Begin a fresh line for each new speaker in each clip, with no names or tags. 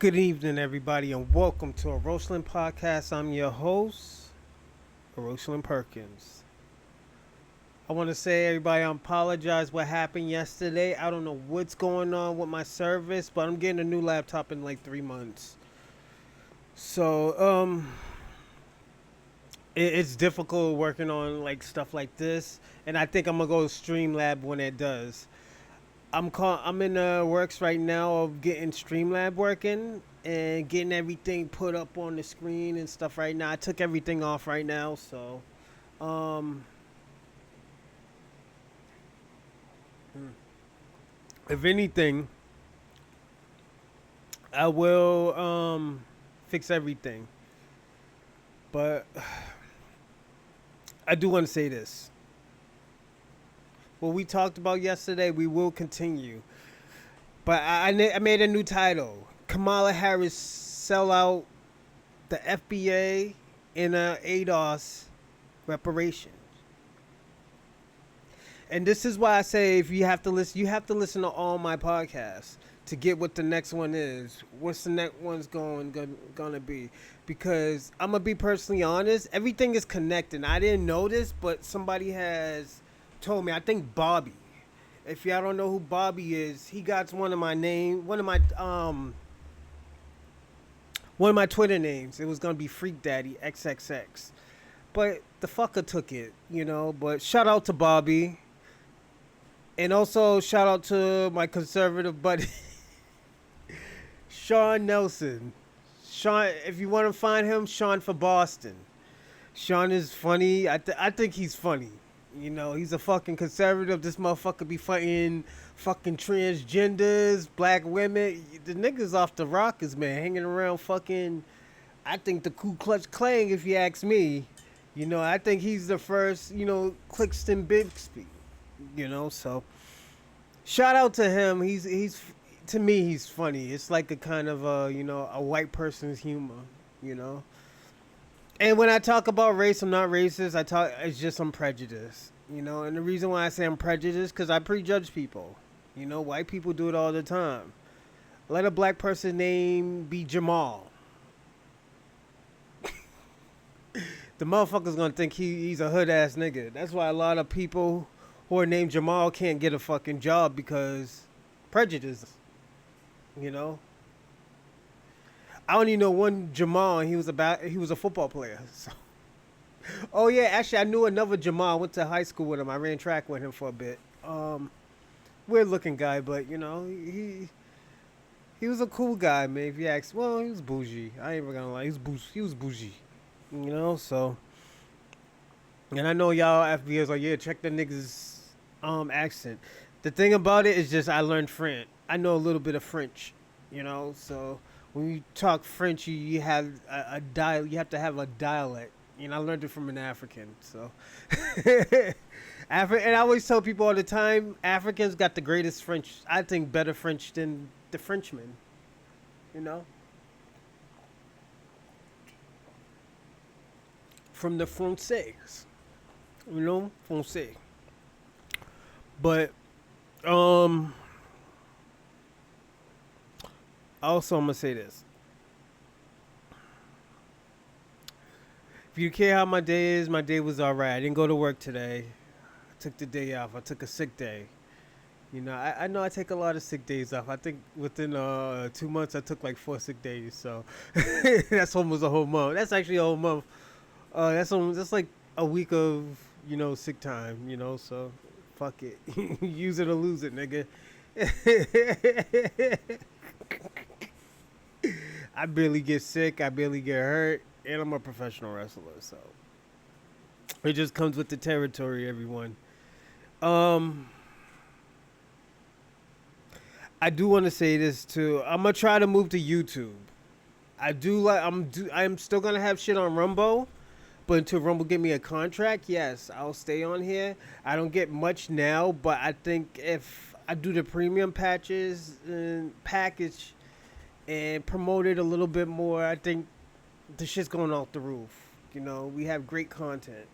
Good evening, everybody, and welcome to a Roachland podcast. I'm your host, Roachland Perkins. I want to say, everybody, I apologize what happened yesterday. I don't know what's going on with my service, but I'm getting a new laptop in like 3 months. So, it's difficult working on like stuff like this, and I think I'm gonna go Streamlab when it does. I'm in the works right now of getting Streamlab working and getting everything put up on the screen and stuff right now. I took everything off right now, so um if anything, I will fix everything. But I do want to say this. What we talked about yesterday, we will continue. But I made a new title. Kamala Harris sell out the FBA in a ADOS reparation. And this is why I say if you have to listen to all my podcasts to get what the next one is. What's the next one's gonna be? Because I'm gonna be personally honest, everything is connected. I didn't know this, but somebody has told me. I think Bobby. If y'all don't know who Bobby is, he got one of my Twitter names. It was gonna be Freak Daddy XXX, but the fucker took it. But shout out to Bobby, and also shout out to my conservative buddy Sean Nelson. Sean, if you want to find him, Sean for Boston. Sean is funny. I think he's funny. He's a fucking conservative. This motherfucker be fighting fucking transgenders, black women. The niggas off the rockers, man, hanging around fucking. I think the Ku Klux Klan, if you ask me. I think he's the first, Clixton Bixby. So shout out to him. He's to me he's funny. It's like a kind of a white person's humor. You know. And when I talk about race, I'm not racist. It's just I'm prejudiced. And the reason why I say I'm prejudiced because I prejudge people. White people do it all the time. Let a black person name be Jamal. The motherfucker's gonna think he's a hood ass nigga. That's why a lot of people who are named Jamal can't get a fucking job because prejudice. You know. I only know one Jamal, and he was a football player. So. Oh yeah, actually I knew another Jamal. I went to high school with him. I ran track with him for a bit. Weird looking guy, but he was a cool guy, man. If you ask, well, he was bougie. I ain't even gonna lie, he was bougie. So. And I know y'all FBA's like, yeah, check the niggas accent. The thing about it is just I learned French. I know a little bit of French, so when you talk French, you have you have to have a dialect. I learned it from an African. So, and I always tell people all the time, Africans got the greatest French. I think better French than the Frenchmen. You know, from the Français. Français. But also I'm gonna say this. If you care how my day was alright. I didn't go to work today. I took the day off. I took a sick day. I know I take a lot of sick days off. I think within 2 months I took like 4 sick days. So that's almost a whole month. That's actually a whole month. That's like a week of sick time. So fuck it, use it or lose it, nigga. I barely get sick. I barely get hurt, and I'm a professional wrestler. So it just comes with the territory, everyone. Um, I do want to say this too. I'm gonna try to move to YouTube. I'm still gonna have shit on Rumble, but until Rumble give me a contract, yes, I'll stay on here. I don't get much now, but I think if I do the premium patches and package and promote it a little bit more, I think the shit's going off the roof. We have great content.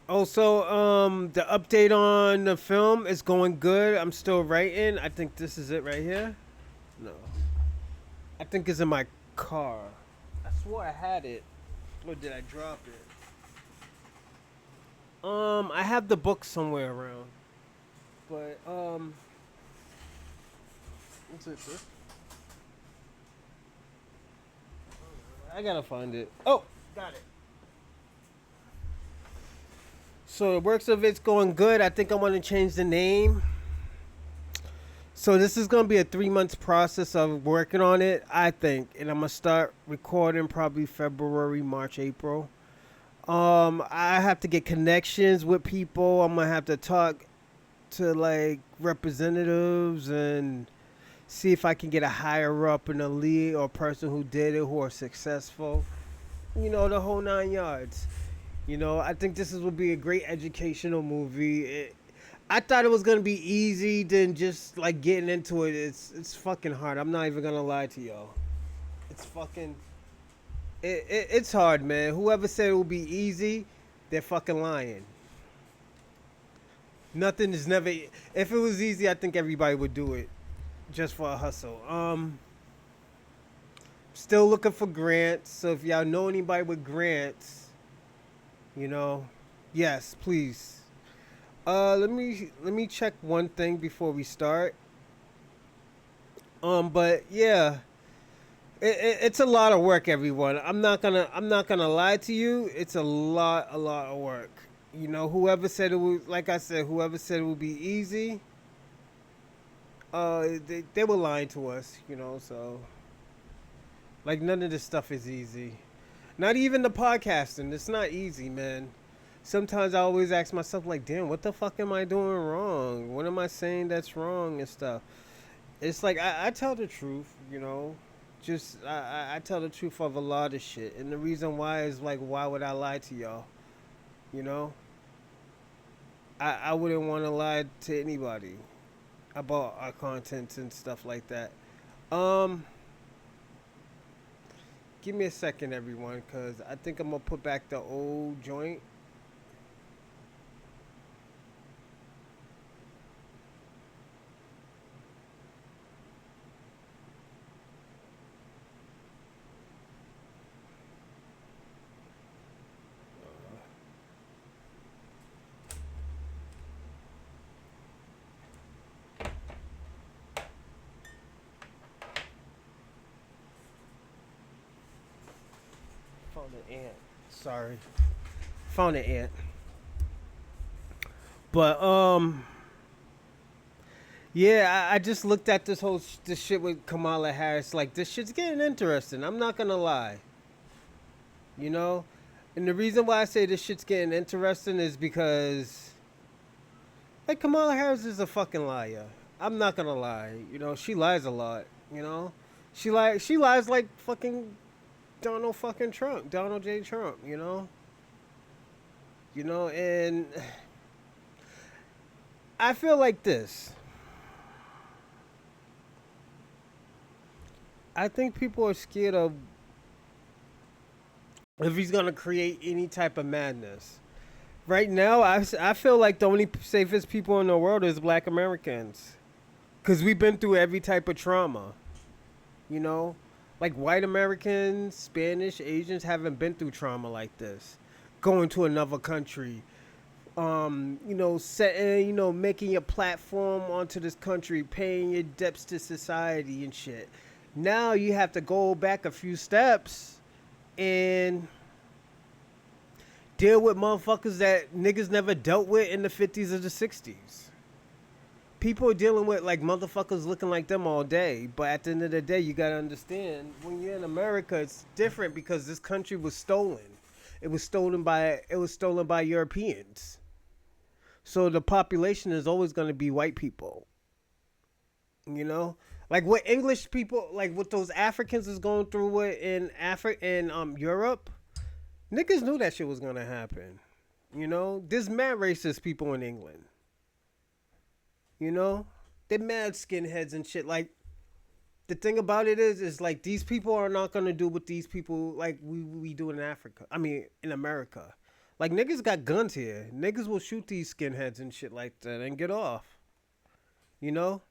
Also, the update on the film is going good. I'm still writing. I think this is it right here. No, I think it's in my car. I swore I had it, or did I drop it? I have the book somewhere around, but what's it? Sis? I gotta find it. Oh, got it. So the works of it's going good. I think I want to change the name. So this is gonna be a 3 months process of working on it, I think, and I'm gonna start recording probably February, March, April. I have to get connections with people. I'm gonna have to talk to like representatives and see if I can get a higher up in the league or person who did it who are successful. You know, the whole 9 yards. You know, I think this is will be a great educational movie. I thought it was gonna be easy, then just like getting into it, it's fucking hard. I'm not even gonna lie to y'all. It's fucking it's hard, man. Whoever said it would be easy, they're fucking lying. Nothing is never. If it was easy, I think everybody would do it just for a hustle. Still looking for grants. So if y'all know anybody with grants, you know, yes, please. Let me check one thing before we start. But yeah, it's a lot of work, everyone. I'm not gonna lie to you. It's a lot of work. You know, whoever said it was like I said, whoever said it would be easy, they were lying to us. You know, so like none of this stuff is easy. Not even the podcasting. It's not easy, man. Sometimes I always ask myself, like, damn, what the fuck am I doing wrong? What am I saying that's wrong and stuff? It's like I tell the truth, you know. Just I tell the truth of a lot of shit, and the reason why is like, why would I lie to y'all? You know, I wouldn't want to lie to anybody about our contents and stuff like that. Um, Give me a second, everyone, cause I think I'm gonna put back the old joint. Found an ant. Sorry, found an ant. But yeah, I just looked at this shit with Kamala Harris. Like this shit's getting interesting. I'm not gonna lie, you know. And the reason why I say this shit's getting interesting is because like Kamala Harris is a fucking liar. I'm not gonna lie. You know, she lies a lot. You know, she lies like fucking Donald fucking Trump, Donald J. Trump. And I feel like this. I think people are scared of if he's gonna create any type of madness. Right now, I feel like the only safest people in the world is Black Americans, cause we've been through every type of trauma. You know, like white Americans, Spanish, Asians haven't been through trauma like this. Going to another country, setting, making your platform onto this country, paying your debts to society and shit. Now you have to go back a few steps and deal with motherfuckers that niggas never dealt with in the 50s or the 60s. People are dealing with like motherfuckers looking like them all day, but at the end of the day, you gotta understand when you're in America, it's different because this country was stolen. It was stolen by Europeans. So the population is always going to be white people. You know, like what English people, like what those Africans is going through with in Africa and Europe. Niggas knew that shit was gonna happen. You know, there's mad racist people in England. You know, they're mad skinheads and shit. Like the thing about it is like these people are not gonna do what these people like we do in Africa. I mean, in America. Like niggas got guns here. Niggas will shoot these skinheads and shit like that and get off. You know?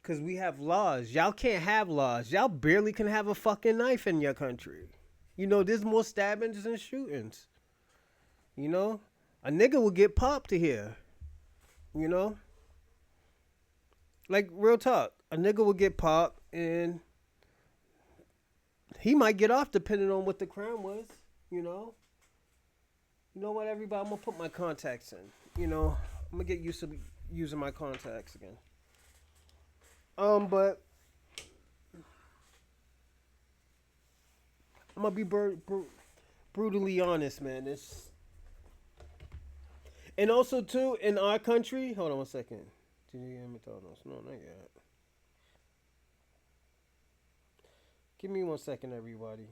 Cause we have laws. Y'all can't have laws. Y'all barely can have a fucking knife in your country. You know, there's more stabbings than shootings. You know? A nigga will get popped here. You know? Like real talk. A nigga will get popped and he might get off depending on what the crime was, you know? You know what, everybody? I'm gonna put my contacts in. You know, I'm gonna get used to using my contacts again. But I'm gonna be brutally honest, man. It's and also too in our country. Hold on one second. Did you hear me talking? No, not yet. Give me 1 second, everybody.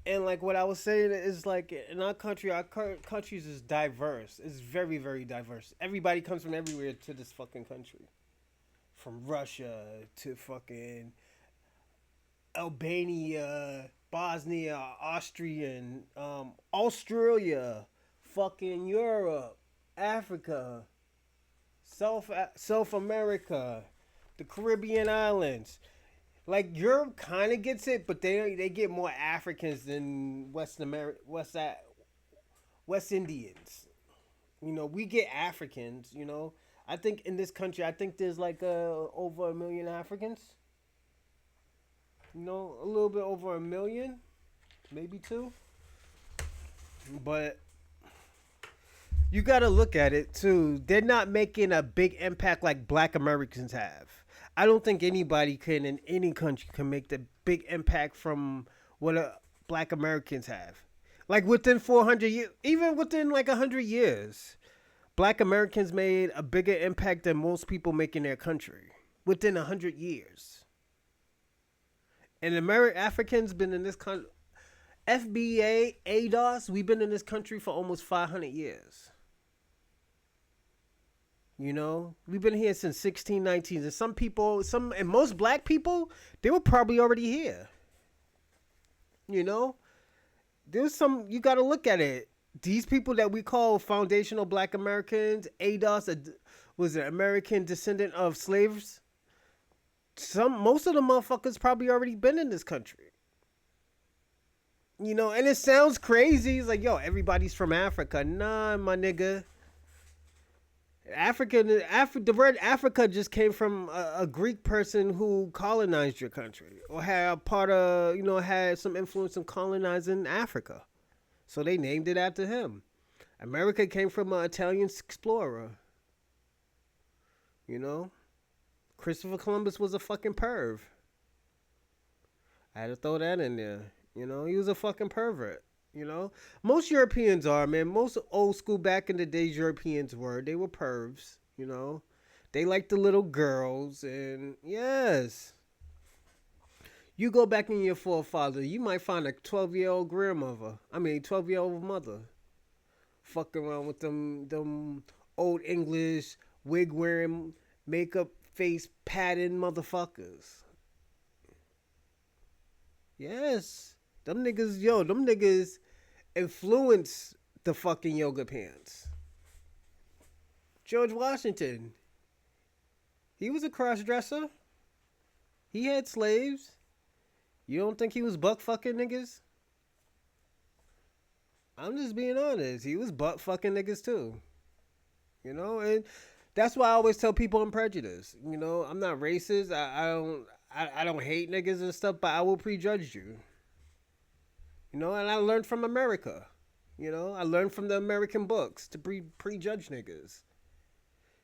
And like what I was saying is like in our country, our countries is diverse. It's very, very diverse. Everybody comes from everywhere to this fucking country. From Russia to fucking Albania, Bosnia, Austrian, Australia, fucking Europe, Africa, South America, the Caribbean islands. Like Europe kind of gets it, but they get more Africans than West Indians. You know, we get Africans. You know, I think in this country, I think there's like over 1 million Africans. You know, a little bit over 1 million, maybe two. But you got to look at it too. They're not making a big impact like Black Americans have. I don't think anybody can in any country can make the big impact from what Black Americans have. Like within 400 years, even within like 100 years, Black Americans made a bigger impact than most people make in their country within 100 years. And Africans been in this country, FBA, ADOS, we've been in this country for almost 500 years. You know, we've been here since 1619. And some people, and most black people, they were probably already here. You know, there's some, you got to look at it. These people that we call foundational Black Americans, ADOS, was an American descendant of slaves. Most of the motherfuckers probably already been in this country. You know, and it sounds crazy. It's like, yo, everybody's from Africa. Nah, my nigga. The word Africa just came from a Greek person who colonized your country or had had some influence in colonizing Africa. So they named it after him. America came from an Italian explorer. You know? Christopher Columbus was a fucking perv. I had to throw that in there. You know, he was a fucking pervert. You know, most Europeans are, man. Most old school back in the days Europeans were. They were pervs, you know. They liked the little girls, and yes. You go back in your forefather, you might find a 12-year-old grandmother. 12-year-old mother. Fucking around with them old English, wig wearing, makeup face padding motherfuckers. Yes. Them niggas influence the fucking yoga pants. George Washington, he was a cross-dresser. He had slaves. You don't think he was buck fucking niggas? I'm just being honest. He was butt fucking niggas too. You know, and that's why I always tell people I'm prejudiced. You know, I'm not racist. I don't hate niggas and stuff, but I will prejudge you. You know, and I learned from America. You know, I learned from the American books to prejudge niggas.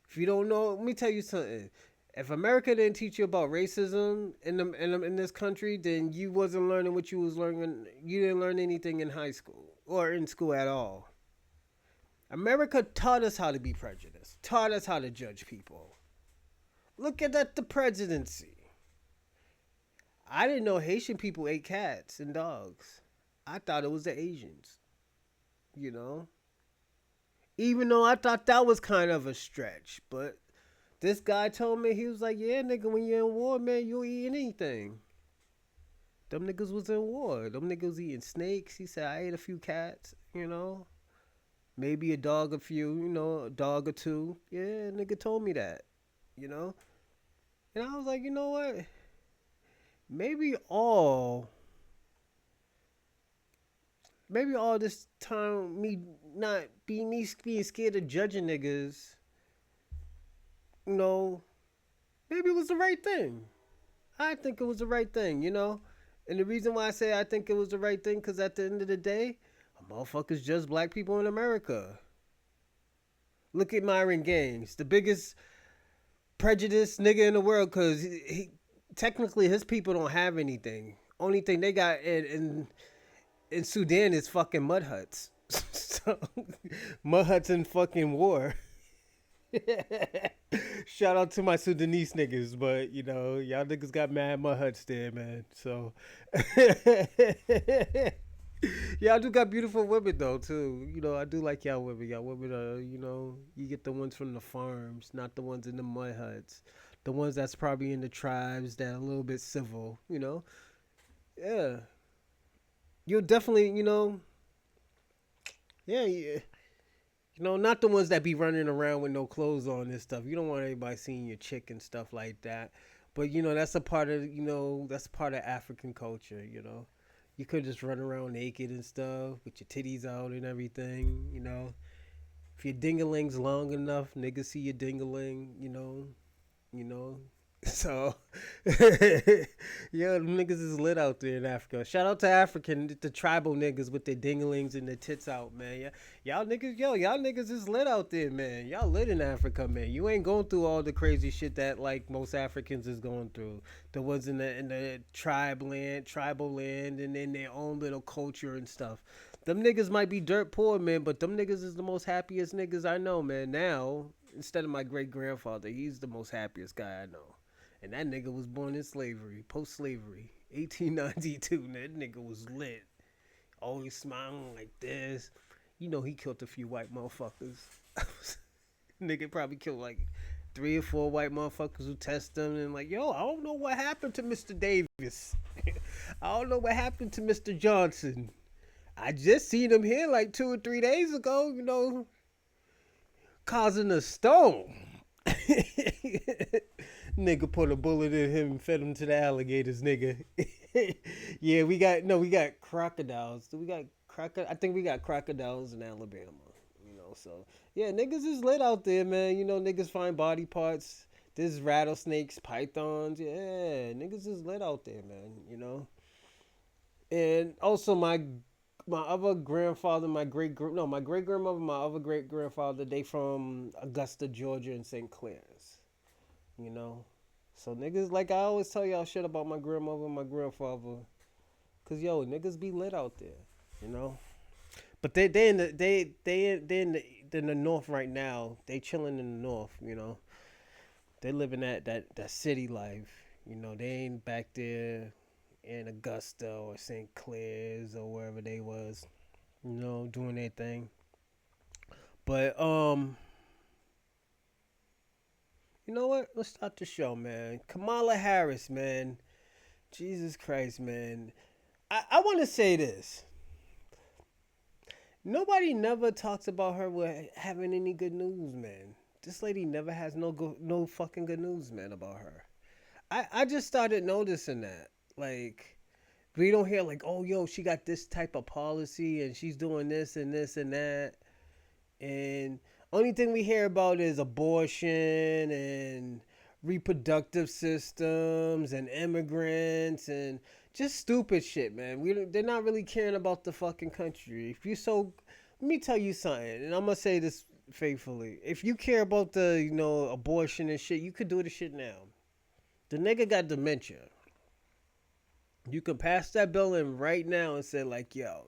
If you don't know, let me tell you something. If America didn't teach you about racism in this country, then you wasn't learning what you was learning. You didn't learn anything in high school or in school at all. America taught us how to be prejudiced, taught us how to judge people. Look at that, the presidency. I didn't know Haitian people ate cats and dogs. I thought it was the Asians, you know? Even though I thought that was kind of a stretch, but this guy told me, he was like, yeah, nigga, when you're in war, man, you'll eat anything. Them niggas was in war. Them niggas eating snakes. He said, I ate a few cats, you know. Maybe a dog, a few, you know, a dog or two. Yeah, nigga told me that, you know. And I was like, you know what? Maybe all, maybe all this time me being scared of judging niggas, you know, maybe it was the right thing. I think it was the right thing, you know. And the reason why I say I think it was the right thing, because at the end of the day, motherfuckers just black people in America. Look at Myron Gaines, the biggest prejudiced nigga in the world, because technically his people don't have anything. Only thing they got in Sudan is fucking mud huts. So, mud huts in fucking war. Shout out to my Sudanese niggas, but you know, y'all niggas got mad mud huts there, man. So y'all do got beautiful women though too. You know, I do like y'all women. Y'all women are, you know, you get the ones from the farms, not the ones in the mud huts. The ones that's probably in the tribes that are a little bit civil, you know. Yeah. You'll definitely, you know, yeah, yeah. You know, not the ones that be running around with no clothes on and stuff. You don't want anybody seeing your chick and stuff like that. But you know, that's a part of, you know, that's part of African culture. You know, you could just run around naked and stuff with your titties out and everything. You know, if your dingaling's long enough, niggas see your dingaling. You know. So, yeah, them niggas is lit out there in Africa. Shout out to the tribal niggas with their dinglings and their tits out, man. Yeah, y'all niggas is lit out there, man. Y'all lit in Africa, man. You ain't going through all the crazy shit that like most Africans is going through. The ones in the tribal land, and in their own little culture and stuff. Them niggas might be dirt poor, man, but them niggas is the most happiest niggas I know, man. Now, instead of my great grandfather, he's the most happiest guy I know. And that nigga was born in slavery, post slavery, 1892. That nigga was lit. Always smiling like this. You know, he killed a few white motherfuckers. Nigga probably killed like 3 or 4 white motherfuckers who test him and like, yo, I don't know what happened to Mr. Davis. I don't know what happened to Mr. Johnson. I just seen him here like 2 or 3 days ago, you know, causing a storm. Nigga put a bullet in him and fed him to the alligators, nigga. Yeah, we got crocodiles. I think we got crocodiles in Alabama. You know, so yeah, niggas is lit out there, man. You know, niggas find body parts. There's rattlesnakes, pythons. Yeah, niggas is lit out there, man. You know, and also my other grandfather, my great grandmother, my other great grandfather, they from Augusta, Georgia, and St. Clair's. You know, so niggas, like I always tell y'all shit about my grandmother and my grandfather, cause yo, niggas be lit out there. You know, but they in the north right now. They chilling in the north. You know, they living that city life. You know, they ain't back there in Augusta or St. Clair's or wherever they was, you know, doing their thing. But you know what? Let's start the show, man. Kamala Harris, man. Jesus Christ, man. I want to say this. Nobody never talks about her with having any good news, man. This lady never has no fucking good news, man, about her. I just started noticing that. Like, we don't hear like, oh, yo, she got this type of policy and she's doing this and this and that. And only thing we hear about is abortion and reproductive systems and immigrants and just stupid shit, man. They're not really caring about the fucking country. Let me tell you something, and I'm gonna say this faithfully. If you care about the, you know, abortion and shit, you could do the shit now. The nigga got dementia. You can pass that bill in right now and say like, yo,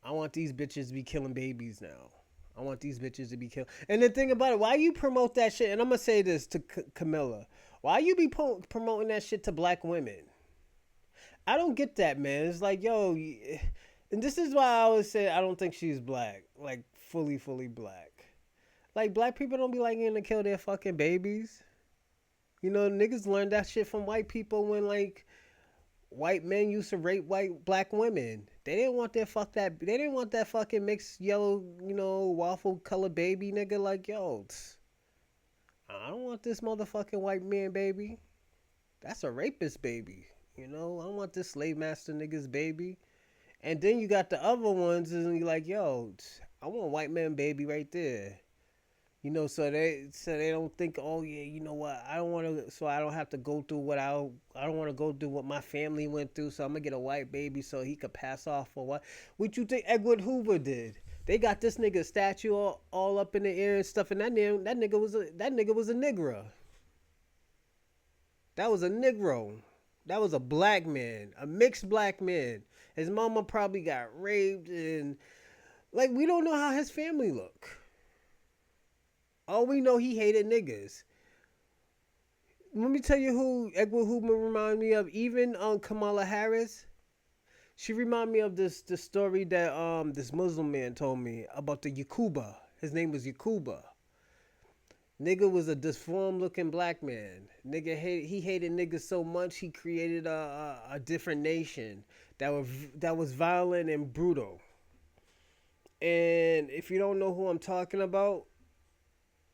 I want these bitches to be killing babies now. I want these bitches to be killed. And the thing about it, why you promote that shit? And I'm gonna say this to Camilla: why you be promoting that shit to black women? I don't get that, man. It's like, yo, and this is why I always say I don't think she's black, like fully black. Like, black people don't be liking to kill their fucking babies. You know, niggas learned that shit from white people when, like, white men used to rape white black women. They didn't want that fuck that. They didn't want that fucking mixed yellow, waffle color baby nigga. Like yo, I don't want this motherfucking white man baby. That's a rapist baby. I don't want this slave master nigga's baby. And then you got the other ones, and you're like, yo, I want white man baby right there. So they don't think, oh yeah, you know what? I don't want to, so I don't have to go through I don't want to go through what my family went through. So I'm gonna get a white baby so he could pass off for what? What you think Edward Hoover did? They got this nigga statue all up in the air and stuff, and that nigga was a Negro. That was a Negro. That was a black man, a mixed black man. His mama probably got raped, and like we don't know how his family look. All we know, he hated niggas. Let me tell you who Edward Hoover remind me of. Even Kamala Harris, she remind me of this story that this Muslim man told me about the Yakuba. His name was Yakuba. Nigga was a disformed looking black man. He hated niggas so much he created a different nation that was violent and brutal. And if you don't know who I'm talking about,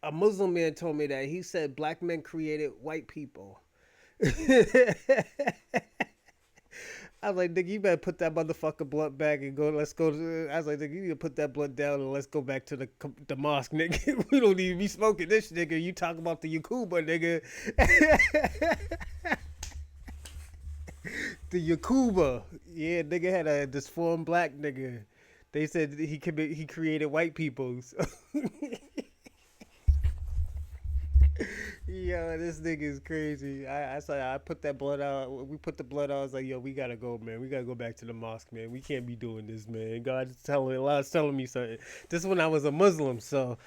a Muslim man told me that. He said black men created white people. I was like, nigga, you better put that motherfucker blunt back and go. Let's go. I was like, nigga, you need to put that blunt down and let's go back to the mosque, nigga. We don't need to be smoking this, nigga. You talk about the Yakuba, nigga. The Yakuba, yeah, nigga had a disformed black nigga. They said he created white people. So. Yo, this nigga is crazy. I said I put that blood out. We put the blood out. I was like, yo, we gotta go, man. We gotta go back to the mosque, man. We can't be doing this, man. God's telling me something. This is when I was a Muslim, so.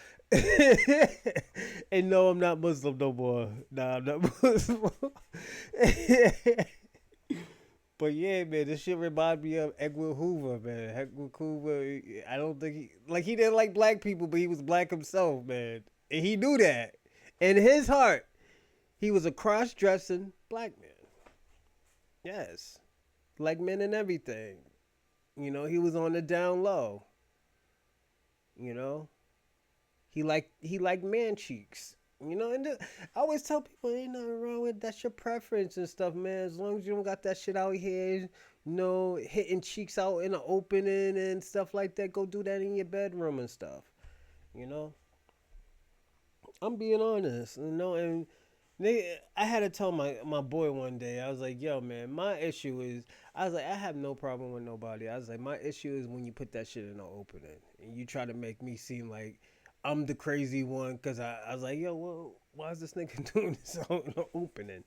And no, I'm not Muslim no more. Nah, I'm not Muslim. But yeah, man, this shit remind me of Edward Hoover, man. Edward Hoover, I don't think he didn't like black people, but he was black himself, man. And he knew that. In his heart, he was a cross-dressing black man. Yes. Like men and everything. He was on the down low. You know? He liked man cheeks. And I always tell people ain't nothing wrong with that's your preference and stuff, man. As long as you don't got that shit out here, hitting cheeks out in the opening and stuff like that, go do that in your bedroom and stuff. I'm being honest, and I had to tell my boy one day, I was like, yo, man, my issue is, I was like, I have no problem with nobody. I was like, my issue is when you put that shit in the opening and you try to make me seem like I'm the crazy one, because I was like, yo, well, why is this nigga doing this out in the opening?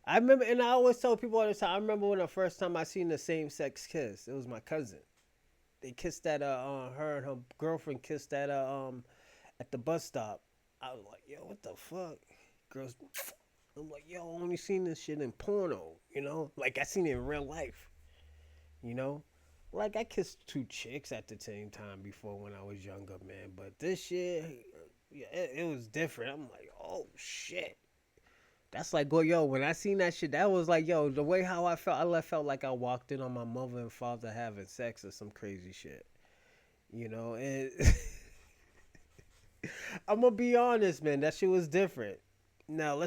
I remember, and I always tell people all the time, I remember when the first time I seen the same-sex kiss, it was my cousin. They kissed at, her and her girlfriend kissed at, at the bus stop. I was like, yo, what the fuck? Girls, I'm like, yo, I only seen this shit in porno, Like, I seen it in real life, Like, I kissed 2 chicks at the same time before when I was younger, man. But this shit, yeah, it was different. I'm like, oh, shit. That's like, well, yo, when I seen that shit, that was like, yo, the way how I felt like I walked in on my mother and father having sex or some crazy shit, and... I'm gonna be honest, man. That shit was different. Now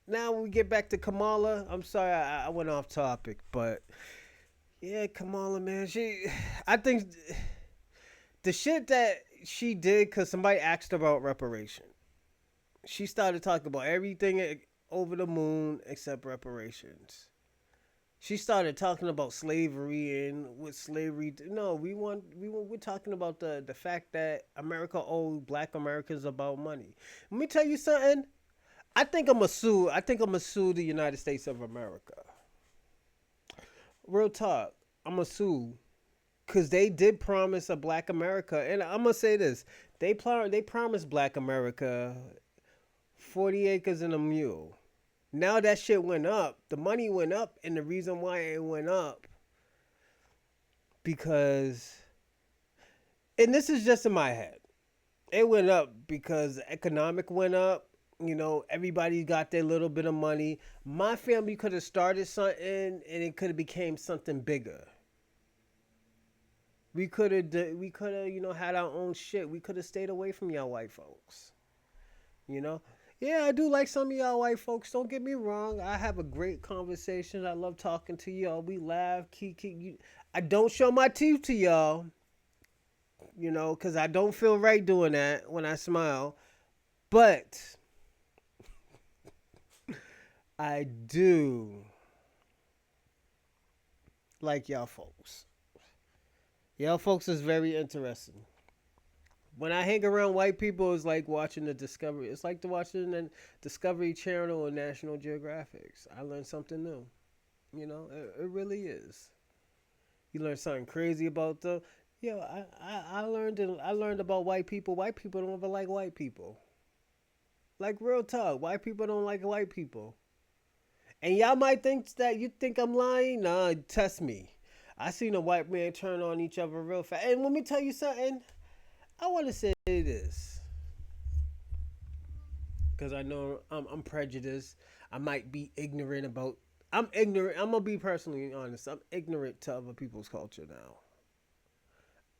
now we get back to Kamala. I'm sorry I went off topic, but yeah, Kamala, man. I think the shit that she did, cause somebody asked about reparation. She started talking about everything over the moon except reparations. She started talking about slavery and what slavery. No, we're talking about the fact that America owed Black Americans about money. Let me tell you something. I think I'm gonna sue the United States of America. Real talk. I'm gonna sue, cause they did promise a Black America, and I'm gonna say this: they promised Black America 40 acres and a mule. Now that shit went up. The money went up, and the reason why it went up, because, and this is just in my head, it went up because the economic went up, Everybody got their little bit of money. My family could have started something and it could have became something bigger. We could have had our own shit. We could have stayed away from y'all white folks. You know? Yeah, I do like some of y'all white folks. Don't get me wrong. I have a great conversation. I love talking to y'all. We laugh, kiki. I don't show my teeth to y'all, because I don't feel right doing that when I smile. But I do like y'all folks. Y'all folks is very interesting. When I hang around white people, it's like watching the Discovery. It's like watching the Discovery Channel or National Geographics. I learned something new. It really is. You learn something crazy about them. I learned about white people. White people don't ever like white people. Like real talk, white people don't like white people. And y'all might think that you think I'm lying. Nah, test me. I seen a white man turn on each other real fast. And let me tell you something. I want to say this because I know I'm prejudiced. I might be ignorant about. I'm ignorant. I'm gonna be personally honest. I'm ignorant to other people's culture now.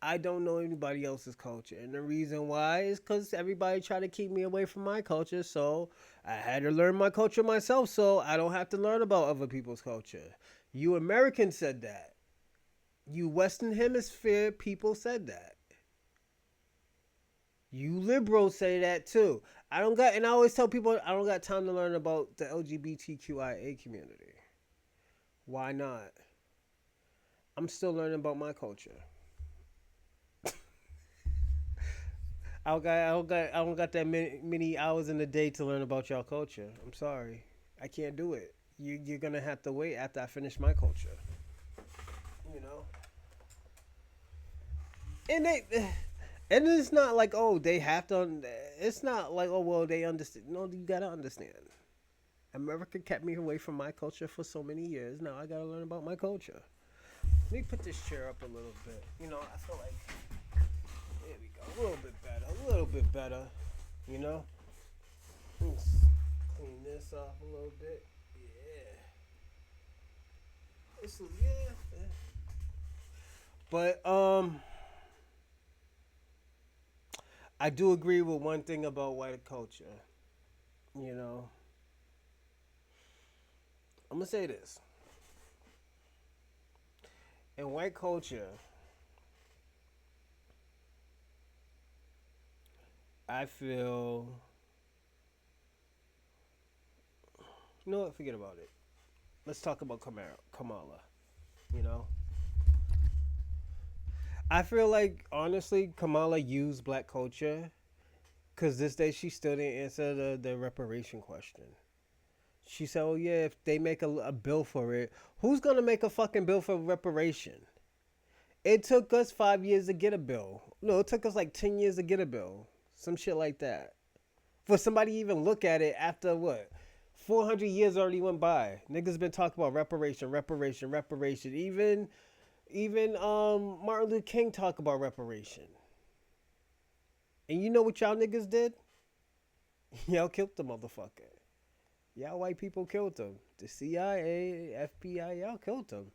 I don't know anybody else's culture, and the reason why is because everybody try to keep me away from my culture. So I had to learn my culture myself, so I don't have to learn about other people's culture. You Americans said that. You Western Hemisphere people said that. You liberals say that too. And I always tell people I don't got time to learn about the LGBTQIA community. Why not? I'm still learning about my culture. I don't got that many hours in the day to learn about y'all culture. I'm sorry, I can't do it. You're gonna have to wait after I finish my culture. You know, and it's not like, oh, they have to. It's not like, oh, well, they understand. No, you gotta understand. America kept me away from my culture for so many years. Now I gotta learn about my culture. Let me put this chair up a little bit. I feel like, there we go, a little bit better, a little bit better. You know, let's clean this off a little bit. Yeah, yeah. But I do agree with one thing about white culture. You know, I'm gonna say this: in white culture, I feel. You know what? Forget about it. Let's talk about Kamala. You know, I feel like honestly, Kamala used black culture because this day she still didn't answer the reparation question. She said, "Oh yeah, if they make a bill for it, who's gonna make a fucking bill for reparation?" It took us 5 years to get a bill. No, it took us like 10 years to get a bill. Some shit like that. For somebody to even look at it after what? 400 years already went by. Niggas been talking about reparation, reparation, reparation. Even Martin Luther King talked about reparation. And you know what y'all niggas did? Y'all killed the motherfucker. Y'all white people killed him. The CIA, FBI, y'all killed him.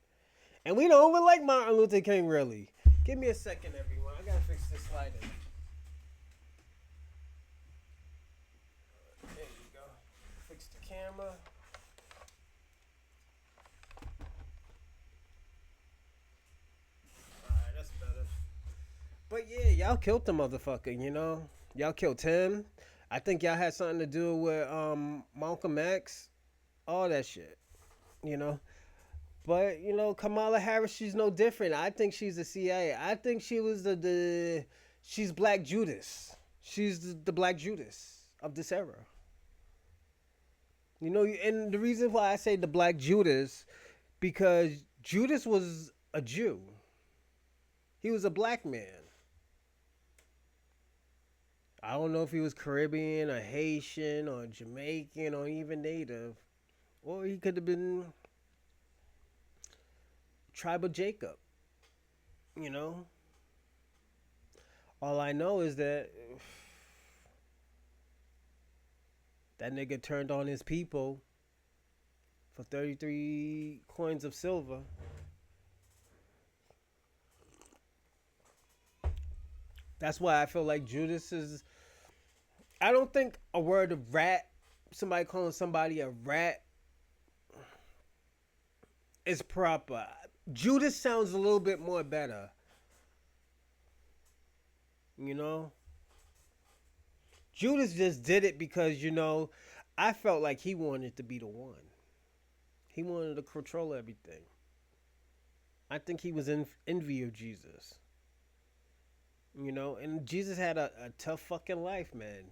And we don't even like Martin Luther King, really. Give me a second, everyone. I gotta fix this slider. There you go. Fix the camera. Alright, that's better. But yeah, y'all killed the motherfucker. Y'all killed him. I think y'all had something to do with Malcolm X. All that shit. You know. But Kamala Harris, she's no different. I think she's the CIA. I think she was the she's Black Judas. She's the Black Judas of this era. And the reason why I say the Black Judas, because Judas was a Jew. He was a black man. I don't know if he was Caribbean or Haitian or Jamaican or even Native. Or he could have been tribe of Jacob. You know? All I know is that That nigga turned on his people for 33 coins of silver. That's why I feel like Judas is. I don't think a word of rat, somebody calling somebody a rat, is proper. Judas sounds a little bit more better. You know? Judas just did it because, I felt like he wanted to be the one. He wanted to control everything. I think he was in envy of Jesus. And Jesus had a tough fucking life, man.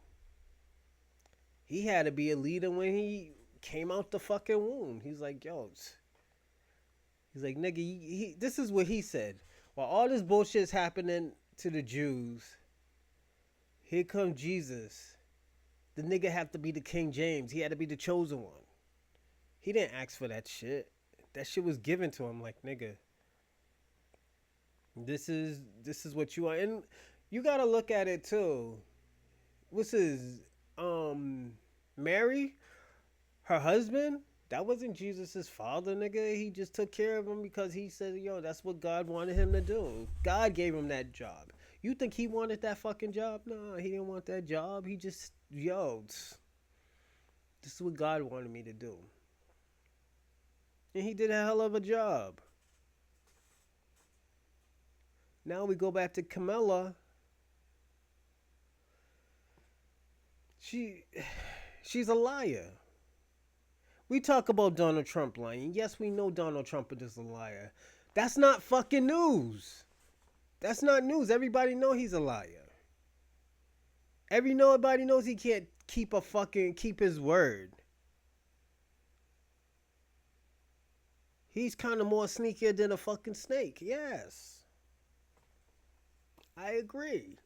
He had to be a leader when he came out the fucking womb. He's like, yo, he's like, nigga, this is what he said. While all this bullshit's happening to the Jews, here comes Jesus. The nigga had to be the King James. He had to be the chosen one. He didn't ask for that shit. That shit was given to him. Like, nigga, this is what you are. And you gotta look at it too. What's his Mary? Her husband? That wasn't Jesus's father, nigga. He just took care of him because he said, yo, that's what God wanted him to do. God gave him that job. You think he wanted that fucking job? No, he didn't want that job. He just, this is what God wanted me to do. And he did a hell of a job. Now we go back to Kamala. She's a liar. We talk about Donald Trump lying. Yes, we know Donald Trump is a liar. That's not fucking news. That's not news. Everybody know he's a liar. Everybody knows he can't keep his word. He's kind of more sneakier than a fucking snake. Yes. I agree.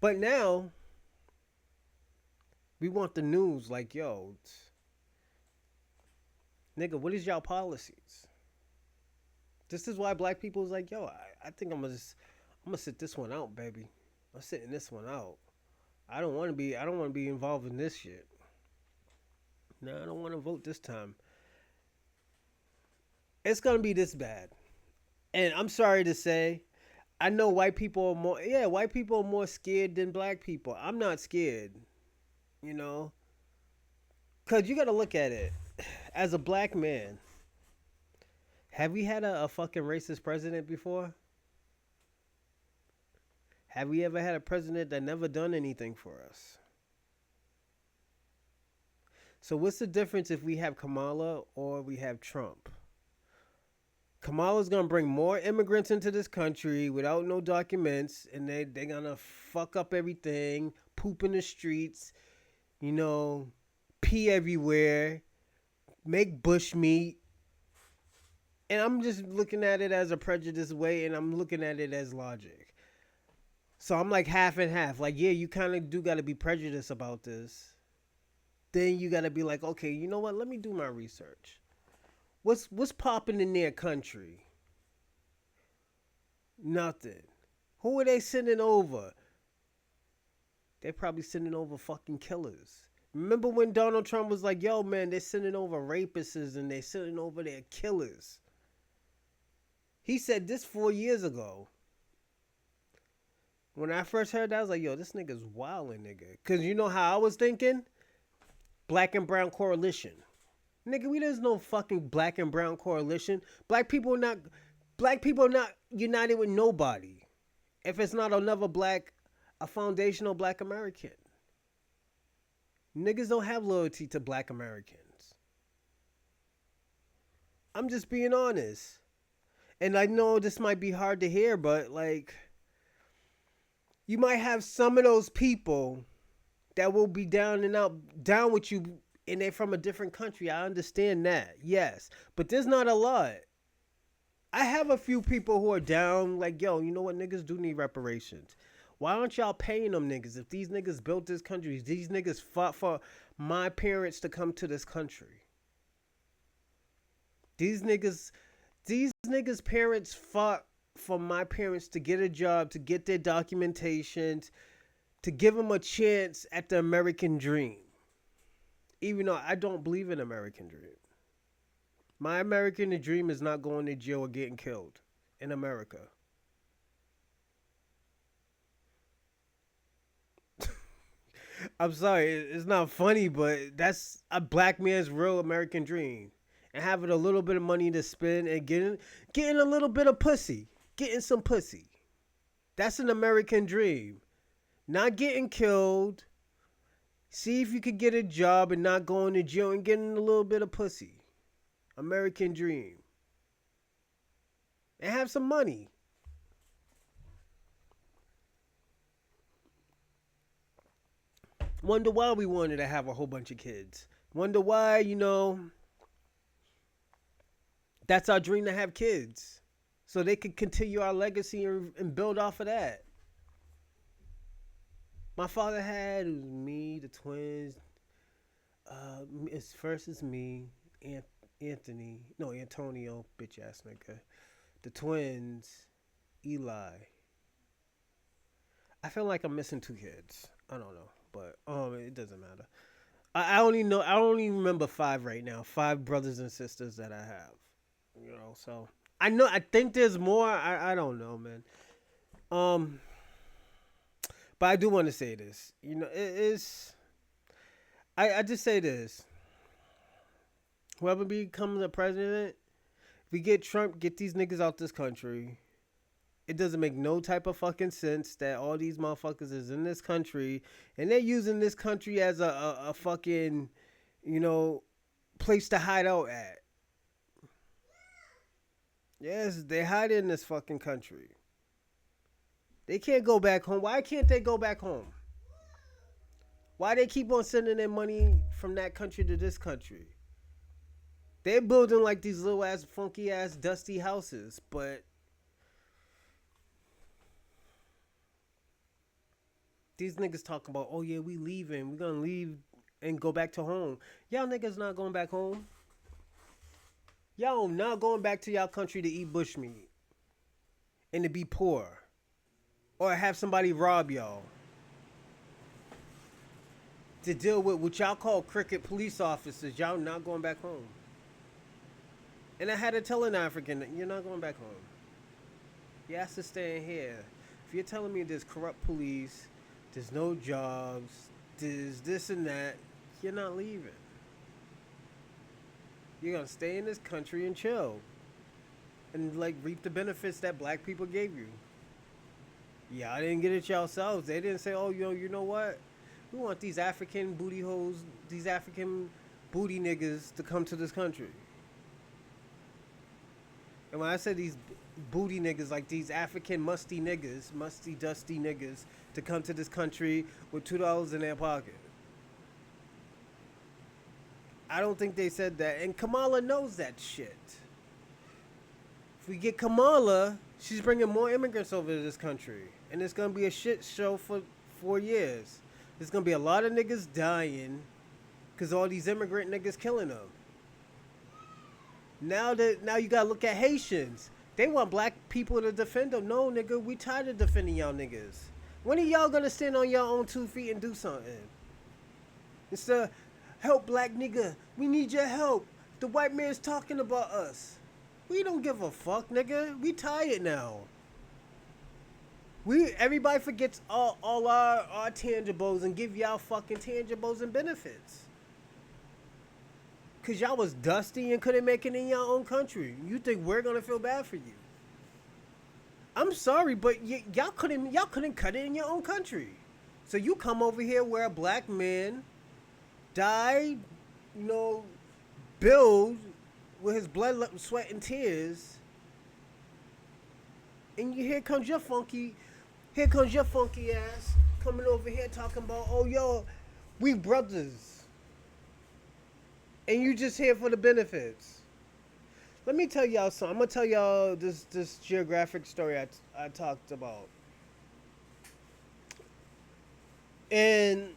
But now, we want the news like, yo, nigga, what is y'all policies? This is why black people is like, yo, I think I'm gonna sit this one out, baby. I'm sitting this one out. I don't want to be involved in this shit. No, I don't want to vote this time. It's gonna be this bad. And I'm sorry to say, I know white people are more scared than black people. I'm not scared. Cause you gotta look at it. As a black man, have we had a fucking racist president before? Have we ever had a president that never done anything for us? So what's the difference if we have Kamala or we have Trump? Kamala's gonna bring more immigrants into this country without no documents, and they're gonna fuck up everything, poop in the streets, pee everywhere, make bush meat. And I'm just looking at it as a prejudiced way, and I'm looking at it as logic. So I'm like half and half. Like, yeah, you kind of do got to be prejudiced about this. Then you got to be like, okay, you know what? Let me do my research. What's popping in their country? Nothing. Who are they sending over? They're probably sending over fucking killers. Remember when Donald Trump was like, yo, man, they're sending over rapists and they're sending over their killers. He said this 4 years ago. When I first heard that, I was like, yo, this nigga's wildin', nigga. Because you know how I was thinking? Black and brown coalition. Nigga, there's no fucking black and brown coalition. Black people are not united with nobody. If it's not a foundational black American. Niggas don't have loyalty to black Americans. I'm just being honest. And I know this might be hard to hear, but like, you might have some of those people that will be down with you, and they're from a different country. I understand that, yes. But there's not a lot. I have a few people who are down, like, yo, you know what, niggas do need reparations. Why aren't y'all paying them niggas? If these niggas built this country, these niggas fought for my parents to come to this country. These niggas' parents fought for my parents to get a job, to get their documentation, to give them a chance at the American dream. Even though I don't believe in American dream. My American dream is not going to jail or getting killed in America. I'm sorry, it's not funny, but that's a black man's real American dream. And having a little bit of money to spend and getting a little bit of pussy. Getting some pussy. That's an American dream. Not getting killed. See if you could get a job and not going to jail and getting a little bit of pussy. American dream. And have some money. Wonder why we wanted to have a whole bunch of kids. Wonder why, that's our dream, to have kids. So they could continue our legacy and build off of that. My father had, it was me, the twins. It's first is me, Antonio, bitch ass nigga. The twins, Eli. I feel like I'm missing two kids. I don't know, but it doesn't matter. I only know. I don't even remember five right now. Five brothers and sisters that I have. So I know. I think there's more. I don't know, man. Um, but I do want to say this. It is. I just say this. Whoever becomes the president, if we get Trump, get these niggas out this country. It doesn't make no type of fucking sense that all these motherfuckers is in this country and they're using this country as a fucking, place to hide out at. Yes, they hide in this fucking country. They can't go back home. Why can't they go back home? Why they keep on sending their money from that country to this country? They're building like these little ass, funky ass, dusty houses, but these niggas talking about, oh yeah, we leaving. We're gonna leave and go back to home. Y'all niggas not going back home. Y'all not going back to y'all country to eat bushmeat. And to be poor. Or have somebody rob y'all. To deal with what y'all call cricket police officers. Y'all not going back home. And I had to tell an African, you're not going back home. You have to stay in here. If you're telling me there's corrupt police, there's no jobs, there's this and that, you're not leaving. You're going to stay in this country and chill. And reap the benefits that black people gave you. Yeah, I didn't get it yourselves. They didn't say, oh, you know what? We want these African booty hoes, these African booty niggas to come to this country. And when I say these booty niggas, like these African musty niggas, musty, dusty niggas, to come to this country with $2 in their pocket. I don't think they said that. And Kamala knows that shit. If we get Kamala, she's bringing more immigrants over to this country. And it's going to be a shit show for 4 years. There's going to be a lot of niggas dying because all these immigrant niggas killing them. Now you got to look at Haitians. They want black people to defend them. No, nigga, we tired of defending y'all niggas. When are y'all going to stand on your own 2 feet and do something? It's help black nigga. We need your help. The white man's talking about us. We don't give a fuck, nigga. We tired now. Everybody forgets all our tangibles and give y'all fucking tangibles and benefits. Cause y'all was dusty and couldn't make it in your own country. You think we're gonna feel bad for you? I'm sorry, but y'all couldn't cut it in your own country. So you come over here where a black man died, build with his blood, sweat, and tears, and here comes your funky ass coming over here talking about, oh yo, we brothers. And you just here for the benefits. Let me tell y'all something. I'm going to tell y'all this geographic story I talked about. And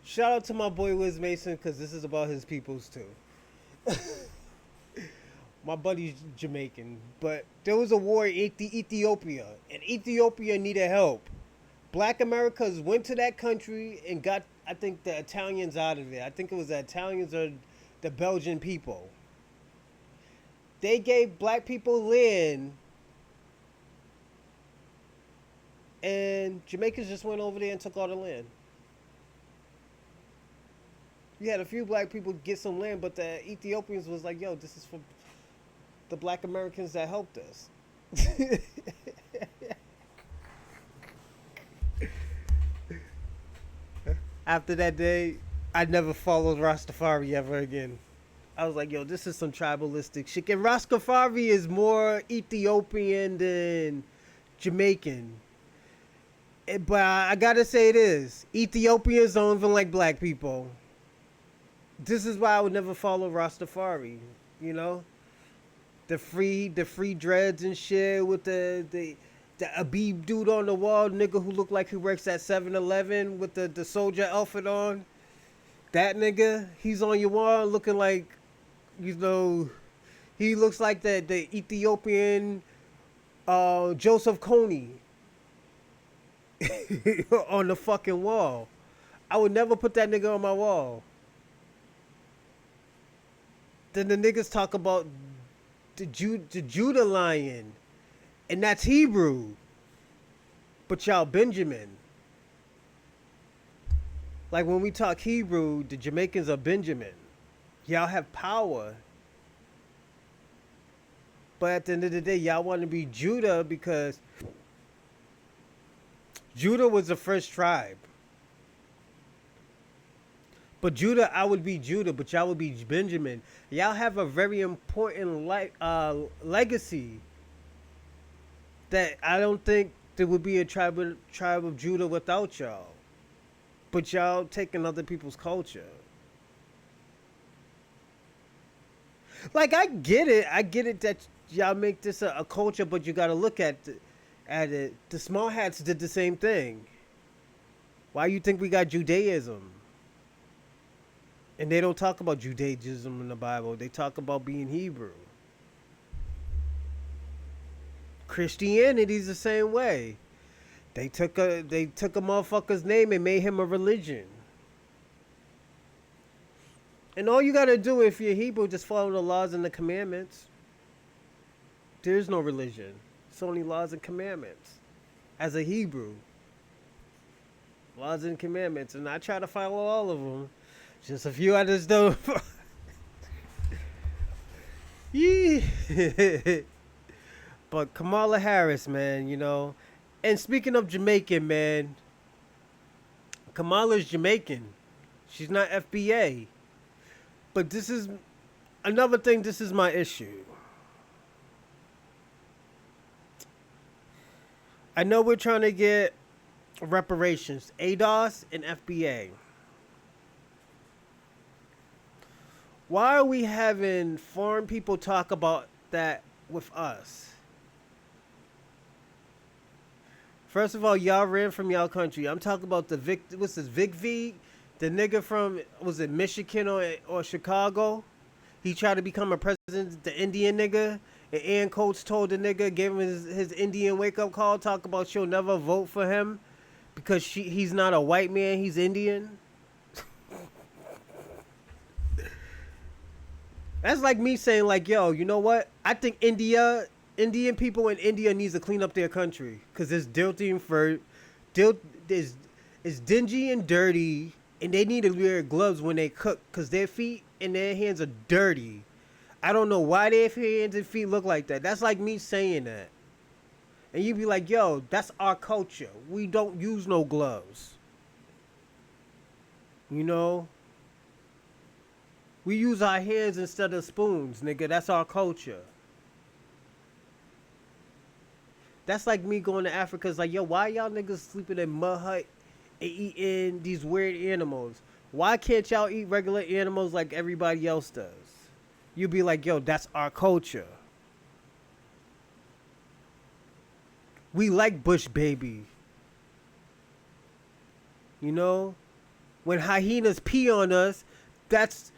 shout out to my boy Wiz Mason, because this is about his peoples too. My buddy's Jamaican. But there was a war in Ethiopia. And Ethiopia needed help. Black Americans went to that country and got I think the Italians out of it. I think it was the Italians or the Belgian people. They gave black people land, and Jamaicans just went over there and took all the land. You had a few black people get some land, but the Ethiopians was like, yo, this is for the black Americans that helped us. After that day, I never followed Rastafari ever again. I was like, yo, this is some tribalistic shit. And Rastafari is more Ethiopian than Jamaican. But I gotta say this. Ethiopians don't even like black people. This is why I would never follow Rastafari. You know? The free dreads and shit with the Abib dude on the wall, nigga who looked like he works at 7-Eleven with the soldier outfit on. That nigga, he's on your wall looking like, you know, he looks like the Ethiopian Joseph Kony on the fucking wall. I would never put that nigga on my wall. Then the niggas talk about the Judah lion, and that's Hebrew. But y'all Benjamin. Like when we talk Hebrew, the Jamaicans are Benjamin. Y'all have power. But at the end of the day, y'all want to be Judah because Judah was the first tribe. But Judah, I would be Judah, but y'all would be Benjamin. Y'all have a very important legacy that I don't think there would be a tribe of Judah without y'all. But y'all taking other people's culture. Like, I get it that y'all make this a culture, but you got to look at it. The small hats did the same thing. Why you think we got Judaism? And they don't talk about Judaism in the Bible. They talk about being Hebrew. Christianity's the same way. They took a motherfucker's name and made him a religion. And all you gotta do if you're Hebrew, just follow the laws and the commandments. There's no religion. It's only laws and commandments. As a Hebrew. Laws and commandments. And I try to follow all of them. Just a few I just don't. Yeah. But Kamala Harris, man, you know. And speaking of Jamaican, man. Kamala's Jamaican. She's not FBA. But this is another thing, this is my issue. I know we're trying to get reparations, ADOS and FBA. Why are we having foreign people talk about that with us? First of all, y'all ran from y'all country. I'm talking about the what's this, Vic V? The nigga from, was it Michigan or Chicago? He tried to become a president, the Indian nigga. And Ann Coates told the nigga, gave him his Indian wake-up call, talk about she'll never vote for him because he's not a white man, he's Indian. That's like me saying, like, yo, you know what? I think Indian people in India needs to clean up their country because it's dirty and it's dingy and dirty, and they need to wear gloves when they cook because their feet and their hands are dirty. I don't know why their hands and feet look like that. That's like me saying that. And you be like, yo, that's our culture. We don't use no gloves. You know? We use our hands instead of spoons, nigga. That's our culture. That's like me going to Africa. It's like, yo, why y'all niggas sleeping in mud hut and eating these weird animals? Why can't y'all eat regular animals like everybody else does? You be like, yo, that's our culture. We like Bush Baby. You know? When hyenas pee on us, that's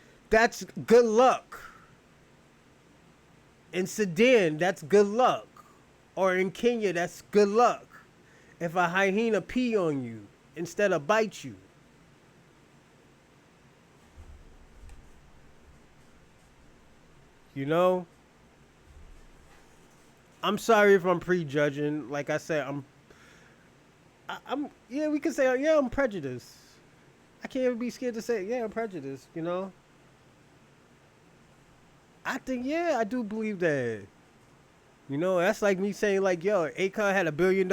good luck. In Sudan, that's good luck. Or in Kenya, that's good luck. If a hyena pee on you instead of bite you. You know, I'm sorry if I'm prejudging. Like I said, I'm yeah. We can say yeah, I'm prejudiced. I can't even be scared to say yeah, I'm prejudiced. You know, I think yeah, I do believe that. You know, that's like me saying like yo, Akon had $1 billion.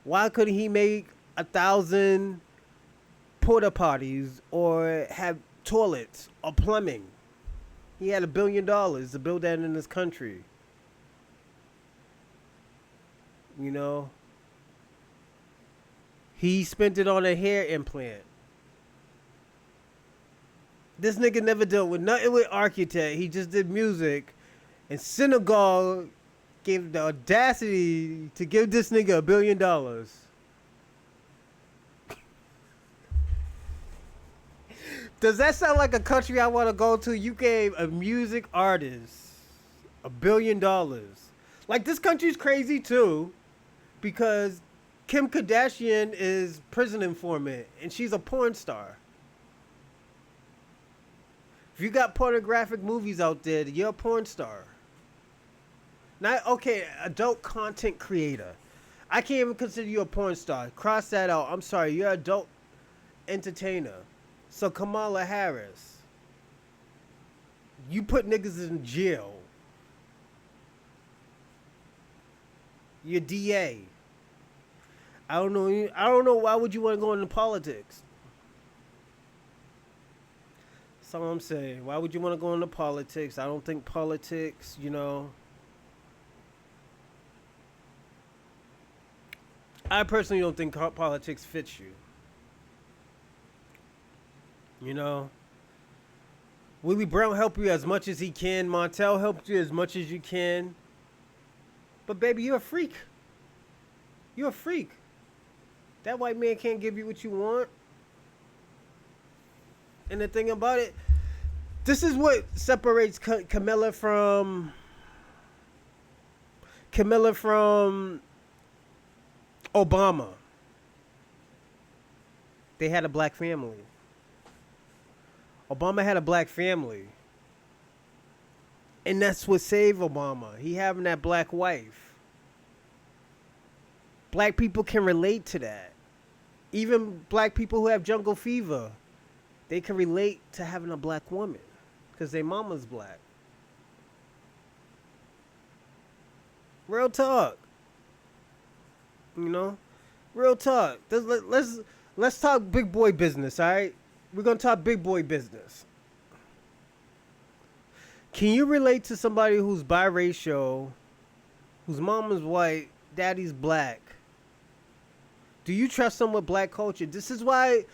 Why couldn't he make 1,000 porta potties or have toilets or plumbing? He had $1 billion to build that in this country. You know, he spent it on a hair implant. This nigga never dealt with nothing with architect. He just did music. And Senegal gave the audacity to give this nigga $1 billion. Does that sound like a country I want to go to? You gave a music artist $1 billion. Like, this country's crazy too, because Kim Kardashian is prison informant and she's a porn star. If you got pornographic movies out there, you're a porn star. Not okay, adult content creator. I can't even consider you a porn star. Cross that out. I'm sorry, you're an adult entertainer. So Kamala Harris, you put niggas in jail. You're DA. I don't know why would you want to go into politics? That's all I'm saying. Why would you want to go into politics? I don't think politics, you know. I personally don't think politics fits you. You know, Willie Brown helped you as much as he can. Montel helped you as much as you can. But baby, you're a freak. You're a freak. That white man can't give you what you want. And the thing about it, this is what separates Camilla from Obama. They had a black family. Obama had a black family. And that's what saved Obama. He having that black wife. Black people can relate to that. Even black people who have jungle fever, they can relate to having a black woman because their mama's black. Real talk. You know? Real talk. Let's talk big boy business, all right? We're going to talk big boy business. Can you relate to somebody who's biracial, whose mama's white, daddy's black? Do you trust them with black culture? This is why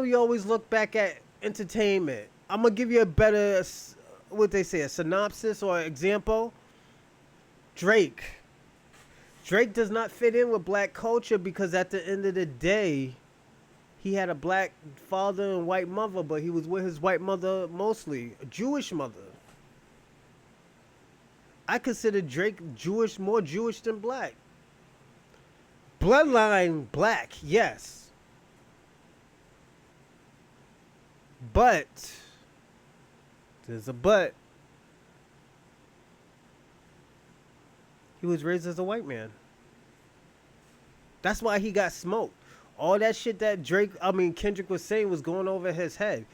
we always look back at entertainment. I'm going to give you a better, what they say, a synopsis or example. Drake. Drake does not fit in with black culture because at the end of the day, he had a black father and white mother, but he was with his white mother mostly, a Jewish mother. I consider Drake Jewish, more Jewish than black. Bloodline black, yes. But, there's a but. He was raised as a white man. That's why he got smoked. All that shit that Kendrick was saying was going over his head.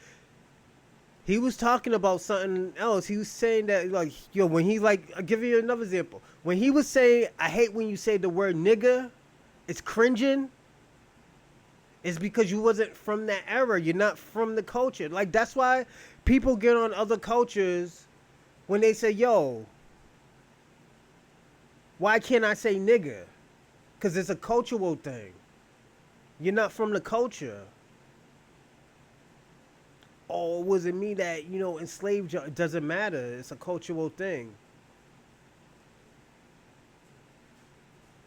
He was talking about something else. He was saying that, like, yo, when he, like, I'll give you another example. When he was saying, I hate when you say the word nigga, it's cringing. It's because you wasn't from that era. You're not from the culture. Like, that's why people get on other cultures when they say, yo, why can't I say nigga? Because it's a cultural thing. You're not from the culture. Or was it me that, you know, enslaved you? It doesn't matter. It's a cultural thing.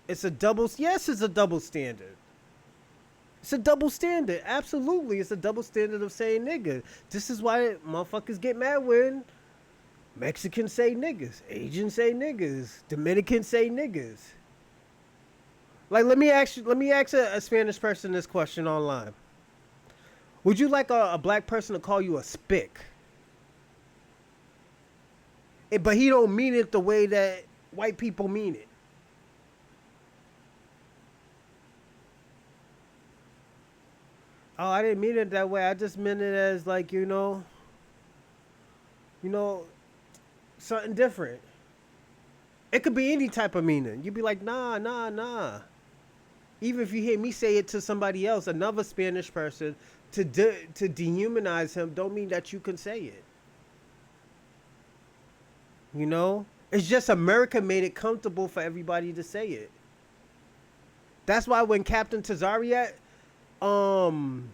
It's a double standard. It's a double standard. Absolutely. It's a double standard of saying nigga. This is why motherfuckers get mad when Mexicans say niggas, Asians say niggas, Dominicans say niggas. Like, let me ask a Spanish person this question online. Would you like a black person to call you a spick? But he don't mean it the way that white people mean it. Oh, I didn't mean it that way. I just meant it as like, you know, something different. It could be any type of meaning. You'd be like, nah, nah, nah. Even if you hear me say it to somebody else, another Spanish person, to dehumanize him, don't mean that you can say it. You know, it's just America made it comfortable for everybody to say it. That's why when Captain Tazariak um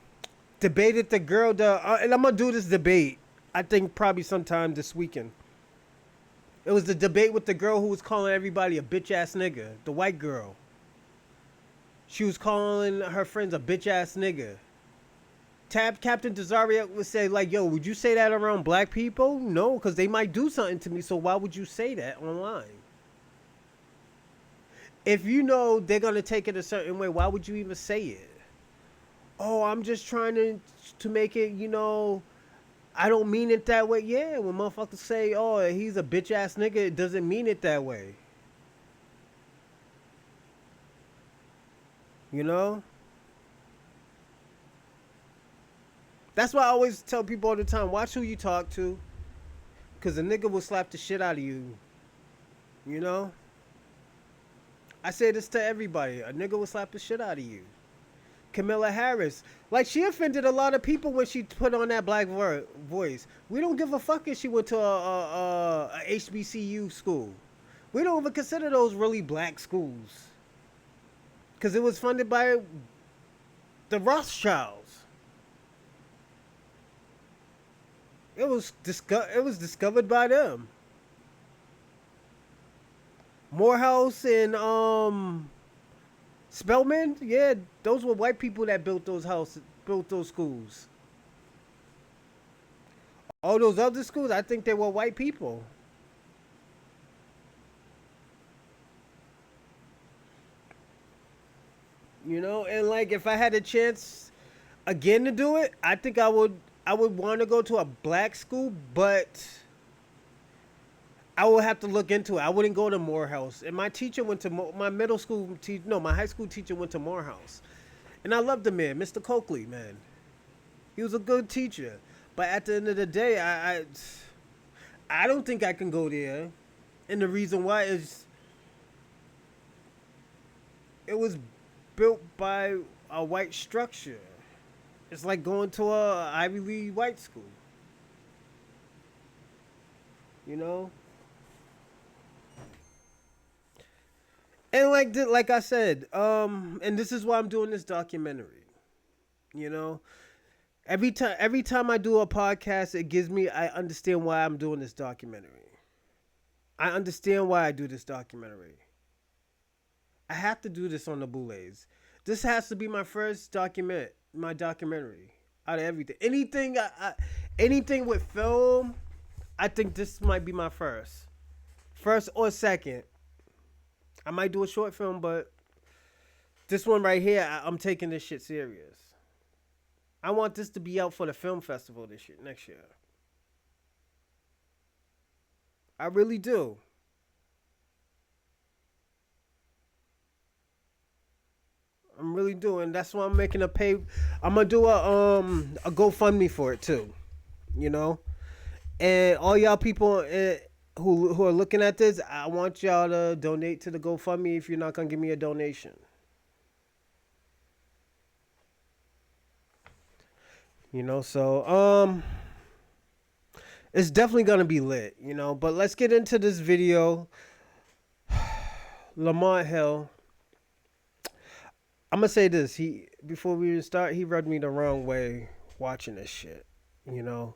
debated the girl, and I'm gonna do this debate. I think probably sometime this weekend. It was the debate with the girl who was calling everybody a bitch ass nigga. The white girl. She was calling her friends a bitch ass nigga. Captain Tazariak would say like, "Yo, would you say that around black people? No, because they might do something to me. So why would you say that online? If you know they're gonna take it a certain way, why would you even say it? Oh, I'm just trying to make it. I don't mean it that way. Yeah, when motherfuckers say, "Oh, he's a bitch ass nigga," it doesn't mean it that way. You know. That's why I always tell people all the time: watch who you talk to, cause a nigga will slap the shit out of you. You know. I say this to everybody: a nigga will slap the shit out of you. Kamala Harris, like she offended a lot of people when she put on that black voice. We don't give a fuck if she went to a HBCU school. We don't even consider those really black schools, cause it was funded by the Rothschilds. It was discovered by them. Morehouse and Spelman, yeah, those were white people that built those schools. All those other schools, I think they were white people. And like if I had a chance again to do it, I think I would want to go to a black school, but I would have to look into it. I wouldn't go to Morehouse. And my teacher went to my middle school teacher. No, my high school teacher went to Morehouse, and I loved the man, Mr. Coakley. Man, he was a good teacher. But at the end of the day, I don't think I can go there, and the reason why is it was built by a white structure. It's like going to a Ivy League white school. You know. And like I said, and this is why I'm doing this documentary. You know, every time I do a podcast, I understand why I'm doing this documentary. I understand why I do this documentary. I have to do this on the Boulets. This has to be my documentary out of everything. Anything with film, I think this might be my first or second. I might do a short film, but this one right here, I'm taking this shit serious. I want this to be out for the film festival next year. I really do. I'm really doing. That's why I'm making a pay. I'm gonna do a GoFundMe for it too. You know, and all y'all people who are looking at this, I want y'all to donate to the GoFundMe if you're not gonna give me a donation. So it's definitely gonna be lit. But let's get into this video. Lamont Hill. I'm gonna say this. Before we even start, he rubbed me the wrong way watching this shit. You know,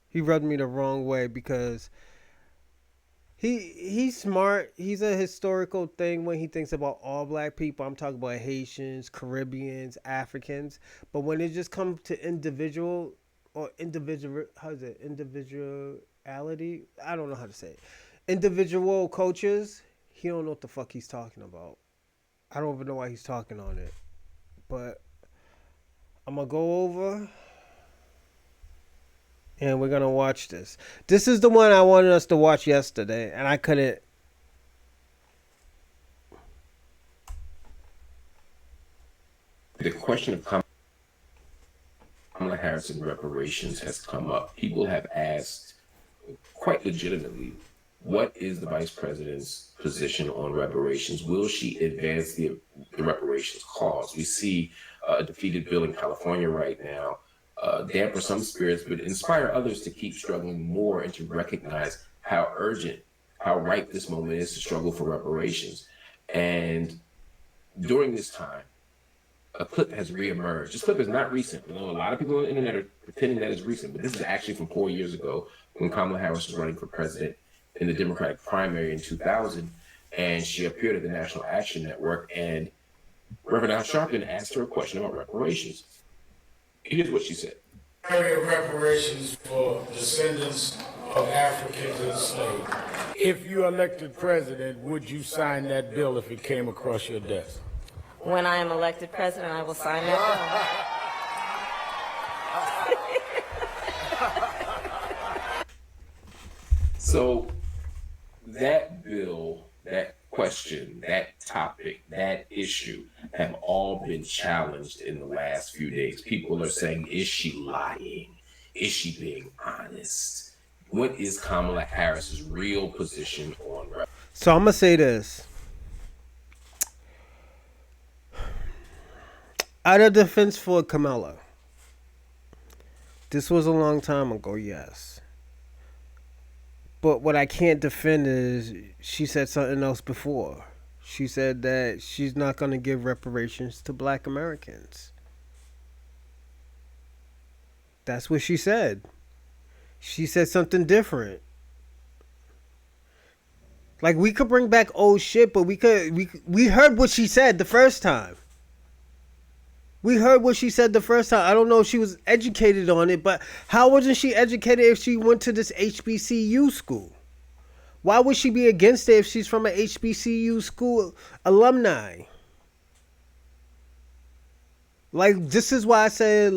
he rubbed me the wrong way because he's smart. He's a historical thing when he thinks about all black people. I'm talking about Haitians, Caribbeans, Africans. But when it just comes to how's it? Individuality? I don't know how to say it. Individual cultures. He don't know what the fuck he's talking about. I don't even know why he's talking on it. But I'm gonna go over. and we're gonna watch this. This is the one I wanted us to watch yesterday, and I couldn't.
The question of Kamala Harris and reparations has come up. People have asked quite legitimately, what is the vice president's position on reparations? Will she advance the reparations cause? We see a defeated bill in California right now damper some spirits, but inspire others to keep struggling more and to recognize how urgent, how ripe this moment is to struggle for reparations. And during this time, a clip has reemerged. This clip is not recent. You know, a lot of people on the internet are pretending that it's recent, but this is actually from 4 years ago when Kamala Harris was running for president in the Democratic primary in 2000, and she appeared at the National Action Network, and Reverend Al Sharpton asked her a question about reparations. Here's what she said.
Reparations for descendants of Africans enslaved. If you elected president, would you sign that bill if it came across your desk?
When I am elected president, I will sign that
bill. So that bill, that question, that topic, that issue have all been challenged in the last few days. People are saying, is she lying? Is she being honest? What is Kamala Harris's real position on reparations?
So I'm going to say this. Out of defense for Kamala, this was a long time ago, yes. But what I can't defend is she said something else before. She said that she's not going to give reparations to black Americans. That's what she said. She said something different. Like, we could bring back old shit, but we heard what she said the first time. We heard what she said the first time. I don't know if she was educated on it, but how wasn't she educated if she went to this HBCU school? Why would she be against it if she's from an HBCU school alumni? Like, this is why I said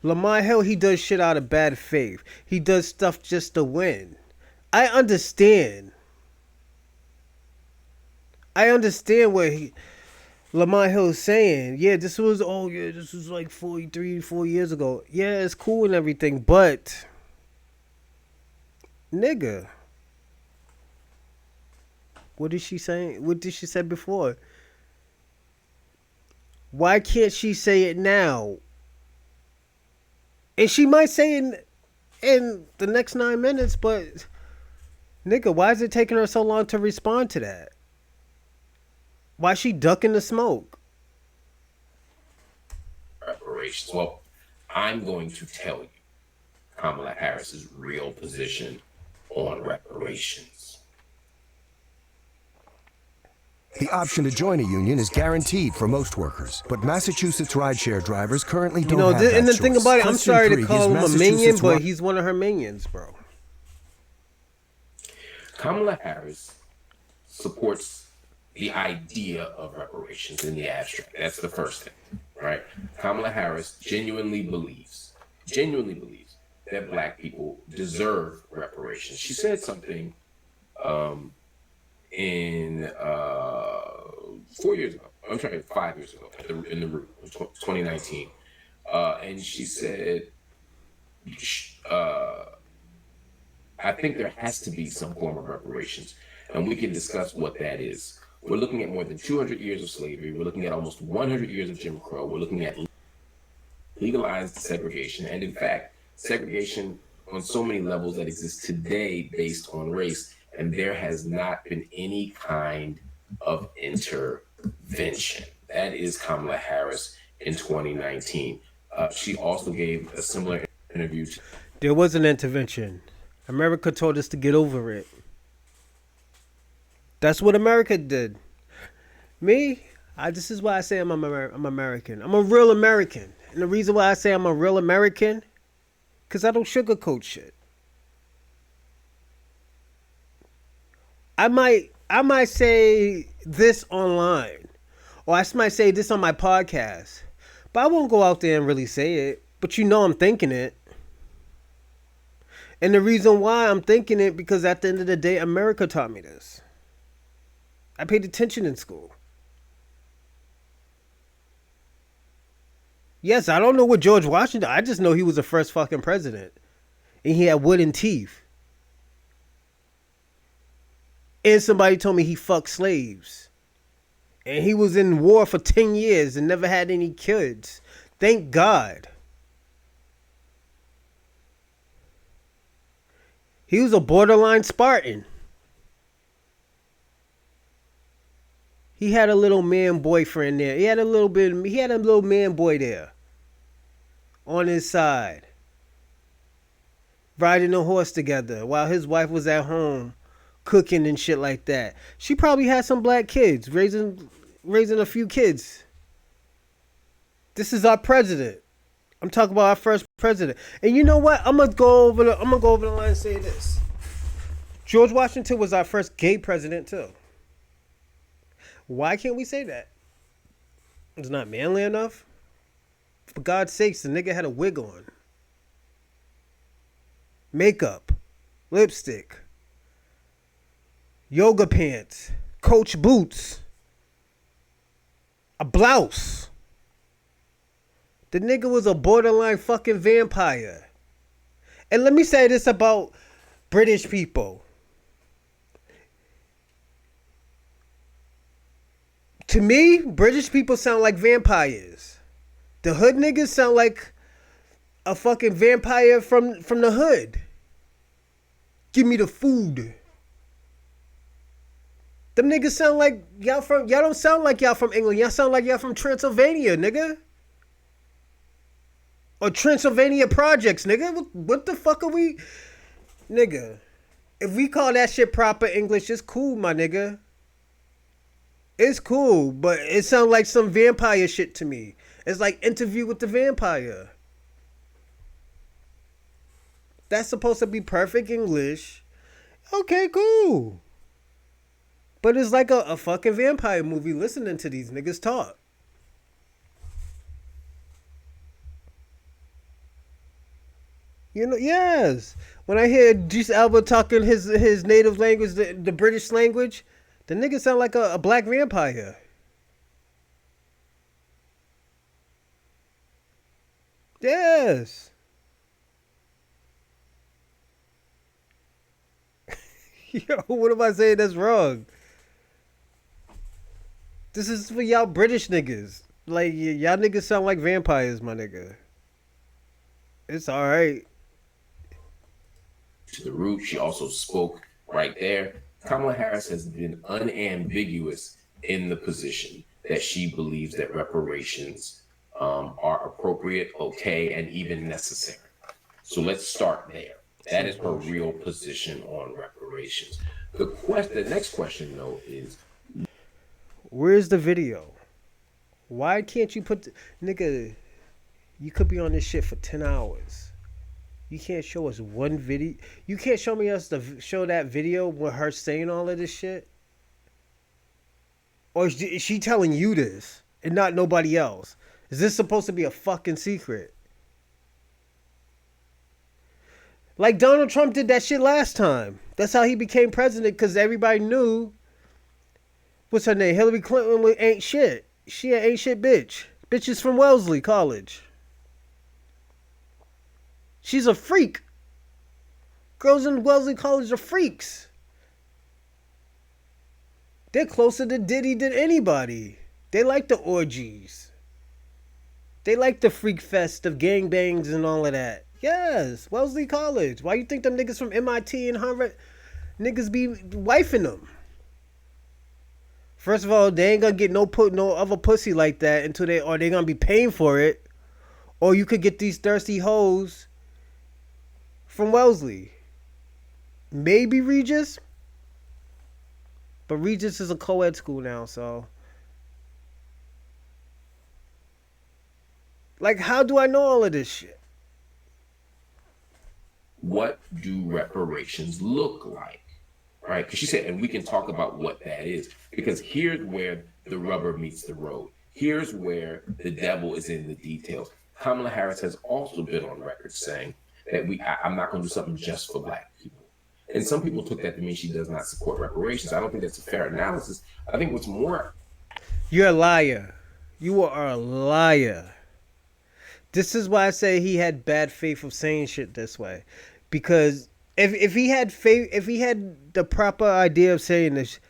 Lamar Hill, he does shit out of bad faith. He does stuff just to win. I understand. What Lamar Hill's saying. Yeah, this was like 4 years ago. Yeah, it's cool and everything, but nigga, what is she saying? What did she say before? Why can't she say it now? And she might say it in the next 9 minutes, but nigga, why is it taking her so long to respond to that? Why is she ducking the smoke?
Reparations. Well, I'm going to tell you Kamala Harris's real position on reparations.
The option to join a union is guaranteed for most workers, but Massachusetts rideshare drivers currently don't have that
and the
choice.
thing about it, I'm sorry to call him a minion, but
he's
he's one of her minions, bro.
Kamala Harris supports the idea of reparations in the abstract. That's the first thing, right? Kamala Harris genuinely believes that black people deserve reparations. She said something in 4 years ago. I'm sorry, 5 years ago in the Root, 2019, and she said, "I think there has to be some form of reparations, and we can discuss what that is." We're looking at more than 200 years of slavery. We're looking at almost 100 years of Jim Crow. We're looking at legalized segregation, and in fact, segregation on so many levels that exists today based on race, and there has not been any kind of intervention. That is Kamala Harris in 2019. She also gave a similar interview.
There was an intervention. America told us to get over it. That's what America did. Me, this is why I say I'm American. I'm a real American. And the reason why I say I'm a real American, because I don't sugarcoat shit. I might say this online, or I might say this on my podcast, but I won't go out there and really say it. But you know I'm thinking it. And the reason why I'm thinking it, because at the end of the day, America taught me this. I paid attention in school. Yes, I don't know what George Washington, I just know he was the first fucking president. And he had wooden teeth. And somebody told me he fucked slaves. And he was in war for 10 years and never had any kids. Thank God. He was a borderline Spartan. He had a little man boyfriend there. He had a little man boy there. On his side. Riding a horse together while his wife was at home cooking and shit like that. She probably had some black kids, raising a few kids. This is our president. I'm talking about our first president. And you know what? I'm gonna go over the line and say this. George Washington was our first gay president too. Why can't we say that? It's not manly enough? For God's sakes, the nigga had a wig on. Makeup. Lipstick. Yoga pants. Coach boots. A blouse. The nigga was a borderline fucking vampire. And let me say this about British people. To me, British people sound like vampires. The hood niggas sound like a fucking vampire from the hood. Give me the food. Them niggas sound like y'all don't sound like y'all from England. Y'all sound like y'all from Transylvania, nigga. Or Transylvania Projects, nigga. What the fuck are we? Nigga. If we call that shit proper English, it's cool, my nigga. It's cool, but it sounds like some vampire shit to me. It's like Interview with the Vampire. That's supposed to be perfect English. Okay, cool. But it's like a fucking vampire movie listening to these niggas talk. You know, yes. When I hear Idris Elba talking his native language, the British language, the nigga sound like a black vampire. Yes. Yo, what am I saying that's wrong? This is for y'all British niggas. Like, y'all niggas sound like vampires, my nigga. It's alright.
To the root, she also spoke right there. Kamala Harris has been unambiguous in the position that she believes that reparations are appropriate, okay, and even necessary. So let's start there. That is her real position on reparations. The next question, though, is
where's the video? Why can't you put nigga? You could be on this shit for 10 hours. You can't show us one video. You can't show show that video with her saying all of this shit. Or is she telling you this and not nobody else? Is this supposed to be a fucking secret? Like Donald Trump did that shit last time. That's how he became president, because everybody knew. What's her name? Hillary Clinton ain't shit. She an ain't shit bitch. Bitch is from Wellesley College. She's a freak. Girls in Wellesley College are freaks. They're closer to Diddy than anybody. They like the orgies. They like the freak fest of gangbangs and all of that. Yes, Wellesley College. Why you think them niggas from MIT and Harvard niggas be wifing them? First of all, they ain't gonna get no other pussy like that until they gonna be paying for it. Or you could get these thirsty hoes from Wellesley. Maybe Regis. But Regis is a co-ed school now, so. Like, how do I know all of this shit?
What do reparations look like? Right? Because she said, and we can talk about what that is. Because here's where the rubber meets the road. Here's where the devil is in the details. Kamala Harris has also been on record saying that I'm not going to do something just for black people. And some people took that to mean she does not support reparations. I don't think that's a fair analysis. I think what's more...
You're a liar. You are a liar. This is why I say he had bad faith of saying shit this way. Because if he had faith, if he had the proper idea of saying this,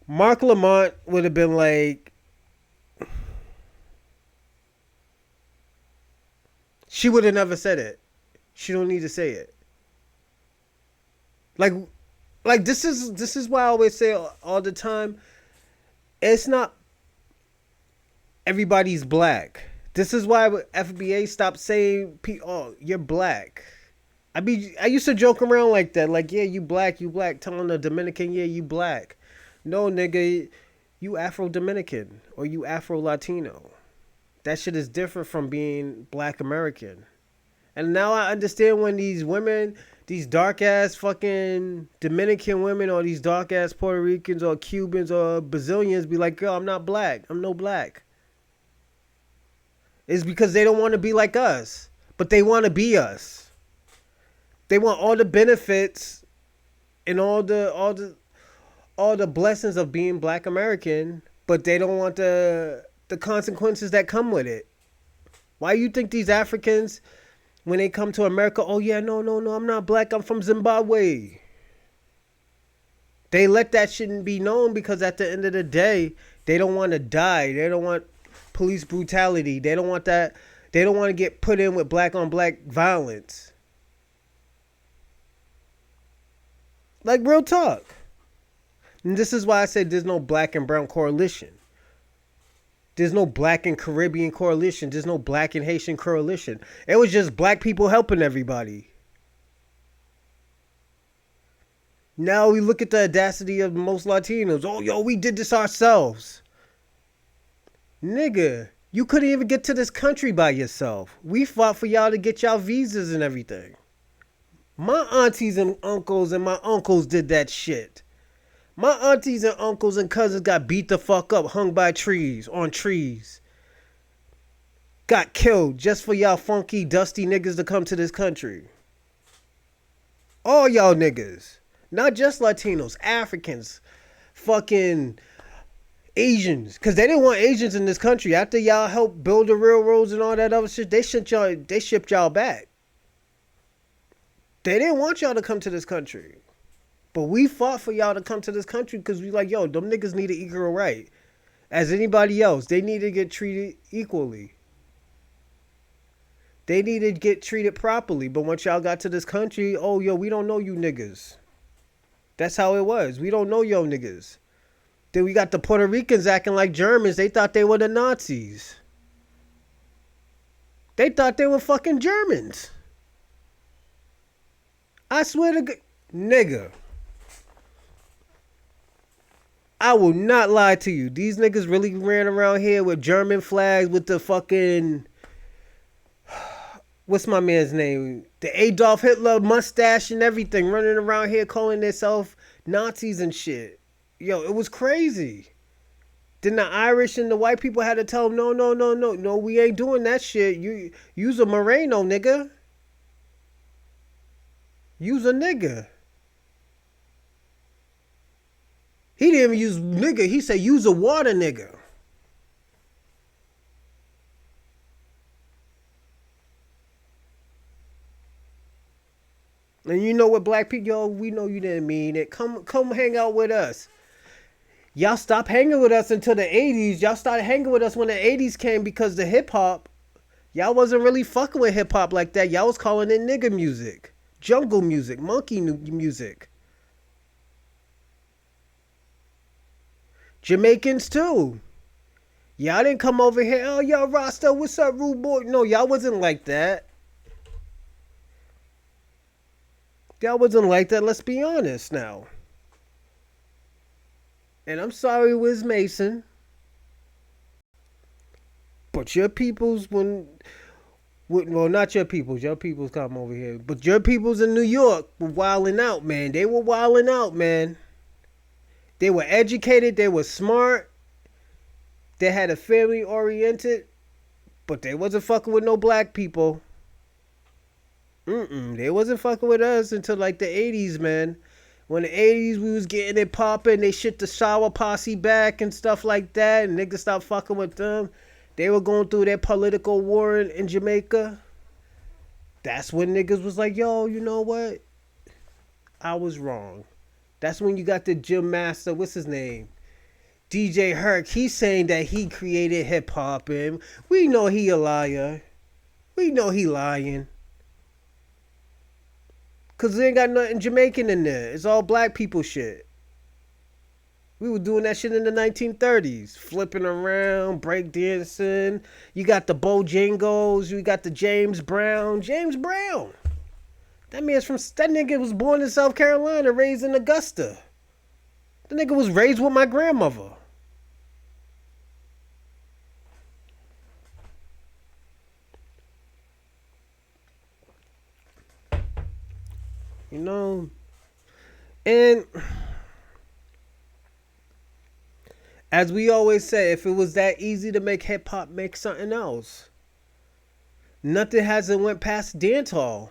Mark Lamont would have been like, she would have never said it. She don't need to say it. Like this is why I always say all the time, it's not everybody's black. This is why FBA stopped saying, "Oh, you're black." I used to joke around like that, like, "Yeah, you black," telling the Dominican, "Yeah, you black." No, nigga, you Afro-Dominican or you Afro-Latino. That shit is different from being black American. And now I understand when these women, these dark-ass fucking Dominican women or these dark-ass Puerto Ricans or Cubans or Brazilians be like, "Girl, I'm not black. I'm no black." It's because they don't want to be like us. But they want to be us. They want all the benefits and all the blessings of being black American, but they don't want the consequences that come with it. Why you think these Africans, when they come to America, "Oh yeah, no, I'm not black, I'm from Zimbabwe." They let that shit be known because at the end of the day, they don't want to die. They don't want police brutality. They don't want that. They don't want to get put in with black on black violence. Like, real talk. And this is why I say there's no black and brown coalition. There's no black and Caribbean coalition. There's no black and Haitian coalition. It was just black people helping everybody. Now we look at the audacity of most Latinos. "Oh, yo, we did this ourselves." Nigga, you couldn't even get to this country by yourself. We fought for y'all to get y'all visas and everything. My aunties and uncles and my uncles did that shit. My aunties and uncles and cousins got beat the fuck up, hung by trees, on trees. Got killed just for y'all funky, dusty niggas to come to this country. All y'all niggas. Not just Latinos, Africans, fucking Asians. Because they didn't want Asians in this country. After y'all helped build the railroads and all that other shit, they shipped y'all back. They didn't want y'all to come to this country. But we fought for y'all to come to this country because we like, yo, them niggas need an equal right. As anybody else, they need to get treated equally. They need to get treated properly. But once y'all got to this country, "Oh, yo, we don't know you niggas." That's how it was. We don't know yo niggas. Then we got the Puerto Ricans acting like Germans. They thought they were the Nazis. They thought they were fucking Germans. I swear to God, nigga. I will not lie to you. These niggas really ran around here with German flags with the fucking... What's my man's name? The Adolf Hitler mustache and everything. Running around here calling themselves Nazis and shit. Yo, it was crazy. Then the Irish and the white people had to tell them, no, we ain't doing that shit. You's a Moreno, nigga. You's a nigga. He didn't even use nigga. He said use a water nigga. And you know what, black people, yo, we know you didn't mean it. Come hang out with us. Y'all stopped hanging with us until the 80s. Y'all started hanging with us when the 80s came because the hip hop, y'all wasn't really fucking with hip hop like that. Y'all was calling it nigga music, jungle music, monkey music. Jamaicans too. Y'all didn't come over here, "Oh, yo, Rasta, what's up, rude boy?" No, y'all wasn't like that. Y'all wasn't like that, let's be honest now. And I'm sorry, Wiz Mason. But your peoples, well, not your peoples come over here. But your peoples in New York were wilding out, man. They were wilding out, man. They were educated, they were smart. They had a family oriented, but they wasn't fucking with no black people. They wasn't fucking with us until like the 80s, man. When the 80s, we was getting it popping. They shit the Shower Posse back and stuff like that. And niggas stopped fucking with them. They were going through their political war in Jamaica. That's when niggas was like, yo, you know what? I was wrong. That's when you got the gym master, what's his name? DJ Herc. He's saying that he created hip hop, and we know he a liar. We know he lying. Cause they ain't got nothing Jamaican in there. It's all black people shit. We were doing that shit in the 1930s. Flipping around, breakdancing. You got the Bojangles. You got the James Brown. James Brown. That nigga was born in South Carolina, raised in Augusta. The nigga was raised with my grandmother. You know, and as we always say, if it was that easy to make hip hop, make something else. Nothing hasn't went past dancehall.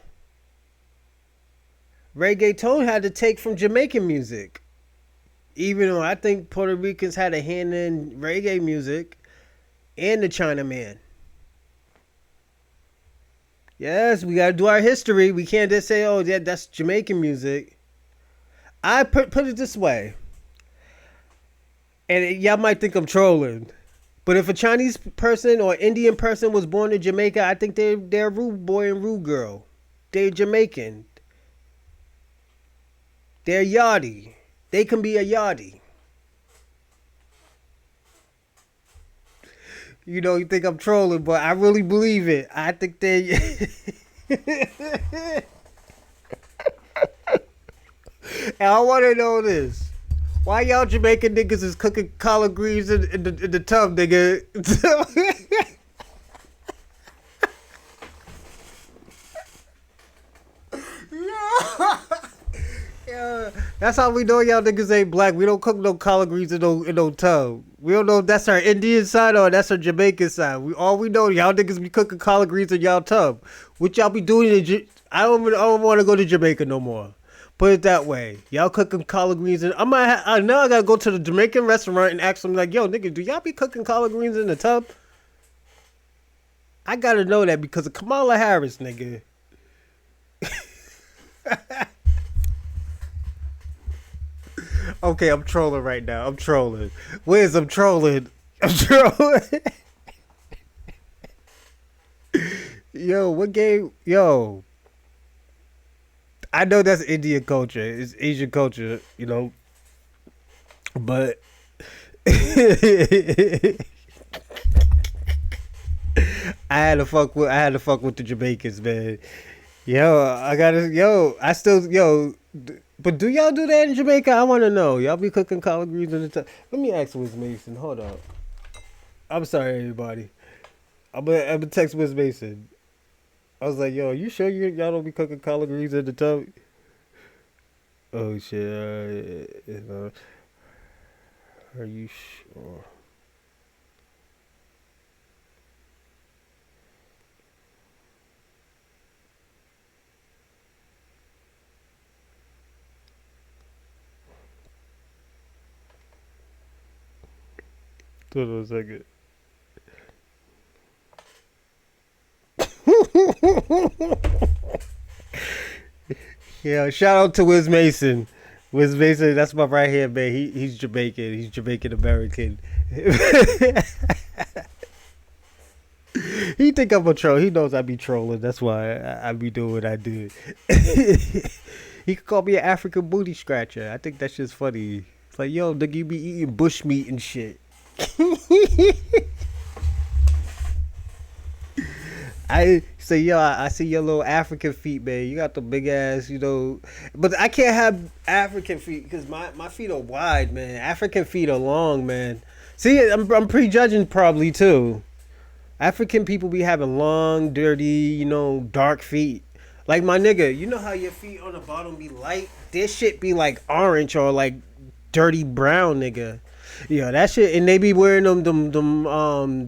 Reggaeton had to take from Jamaican music. Even though I think Puerto Ricans had a hand in reggae music and the Chinaman. Yes, we gotta do our history. We can't just say, oh, yeah, that's Jamaican music. I put it this way. And y'all might think I'm trolling. But if a Chinese person or Indian person was born in Jamaica, I think they're rude boy and rude girl. They're Jamaican. They're yachty. They can be a yachty. You know, you think I'm trolling, but I really believe it. I think they... And I want to know this. Why y'all Jamaican niggas is cooking collard greens in the tub, nigga? Yeah, that's how we know y'all niggas ain't black. We don't cook no collard greens in no tub. We don't know if that's our Indian side or that's our Jamaican side. All we know, y'all niggas be cooking collard greens in y'all tub. What y'all be doing I don't want to go to Jamaica no more. Put it that way. Y'all cooking collard greens and I know I gotta go to the Jamaican restaurant and ask them like, yo, nigga, do y'all be cooking collard greens in the tub? I gotta know that because of Kamala Harris, nigga. Okay, I'm trolling right now. I'm trolling. I'm trolling. I'm trolling. Yo, what game? Yo. I know that's Indian culture. It's Asian culture, you know. But I had to fuck with the Jamaicans, man. But do y'all do that in Jamaica? I want to know. Y'all be cooking collard greens in the tub. Let me ask Wiz Mason. Hold up. I'm sorry, everybody. I'm gonna text Wiz Mason. I was like, yo, you sure y'all don't be cooking collard greens in the tub? Oh, shit. Are you sure? Hold on a second. Yeah, shout out to Wiz Mason. Wiz Mason, that's my right hand man. He's Jamaican. He's Jamaican American. He think I'm a troll. He knows I be trolling. That's why I be doing what I do. He could call me an African booty scratcher. I think that's just funny. It's like, yo, nigga, you be eating bush meat and shit. I say, yo, I see your little African feet, man. You got the big ass, you know. But I can't have African feet because my feet are wide, man. African feet are long, man. See, I'm prejudging probably too. African people be having long, dirty, you know, dark feet. Like my nigga, you know how your feet on the bottom be light? This shit be like orange or like dirty brown, nigga. Yeah, that shit, and they be wearing them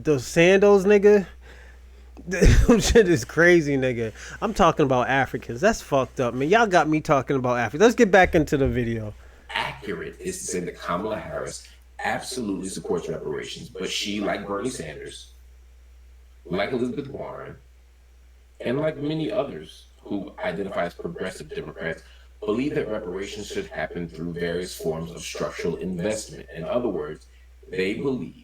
those sandals, nigga. Shit is crazy, nigga. I'm talking about Africans. That's fucked up, man. Y'all got me talking about Africans. Let's get back into the video.
Accurate is to say that Kamala Harris absolutely supports reparations, but she, like Bernie Sanders, like Elizabeth Warren, and like many others who identify as progressive Democrats, believe that reparations should happen through various forms of structural investment. In other words, they believe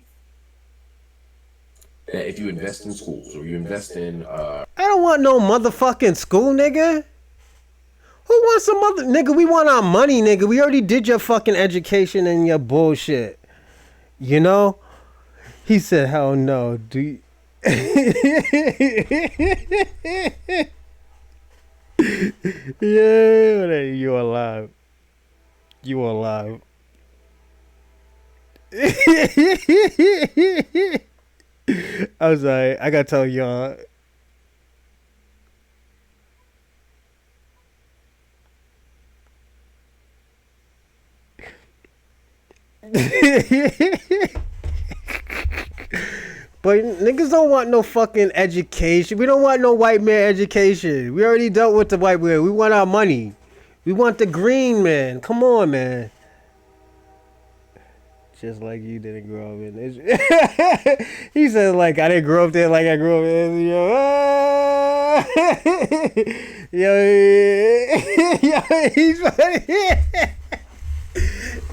that if you invest in schools or you invest in
I don't want no motherfucking school, nigga. Who wants some other nigga? We want our money, nigga. We already did your fucking education and your bullshit. You know? He said, hell no. Do you... Yeah, you alive. You alive. I was like, I gotta tell y'all. But niggas don't want no fucking education. We don't want no white man education. We already dealt with the white man. We want our money. We want the green man. Come on, man. Just like you didn't grow up in Israel. He said, like, I didn't grow up there like I grew up in Israel. Yo, he's funny.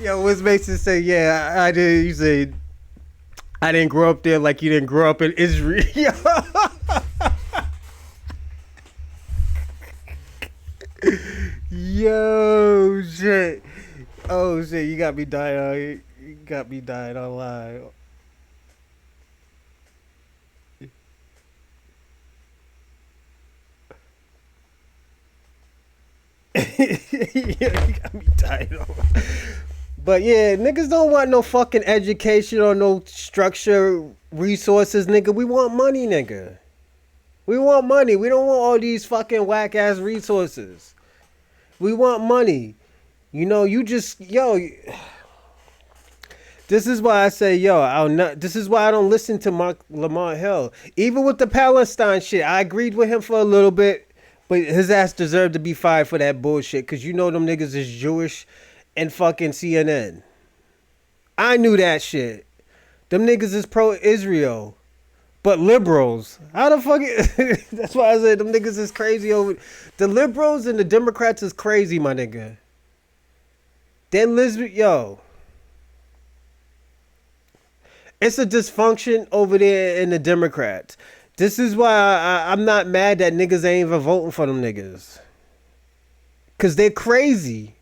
Yo, Wiz Mason say, yeah, I did. You said, I didn't grow up there like you didn't grow up in Israel. Yo, shit. Oh, shit, you got me dying. You got me dying online. You got me dying online. But yeah, niggas don't want no fucking education or no structure, resources, nigga. We want money, nigga. We want money. We don't want all these fucking whack ass resources. We want money. You know, you just, yo. This is why I say, yo, this is why I don't listen to Lamont Hill. Even with the Palestine shit, I agreed with him for a little bit, but his ass deserved to be fired for that bullshit, because you know them niggas is Jewish and fucking CNN. I knew that shit. Them niggas is pro-Israel, but liberals. How the fuck that's why I said them niggas is crazy over... The liberals and the Democrats is crazy, my nigga. Then Elizabeth, yo... It's a dysfunction over there in the Democrats. This is why I'm not mad that niggas ain't even voting for them niggas. Because they're crazy.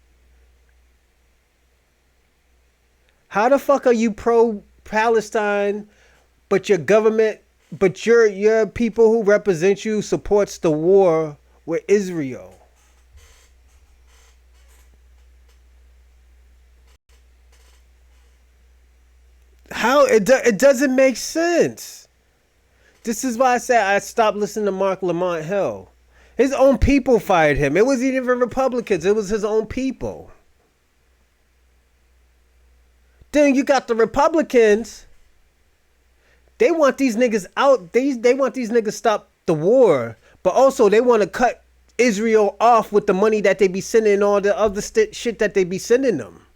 How the fuck are you pro-Palestine, but your government, but your people who represent you supports the war with Israel? How it doesn't make sense. This is why I said I stopped listening to Mark Lamont Hill. His own people fired him. It wasn't even Republicans. It was his own people. Then you got the Republicans. They want these niggas out. They want these niggas stop the war, but also they want to cut Israel off with the money that they be sending and all the other shit that they be sending them.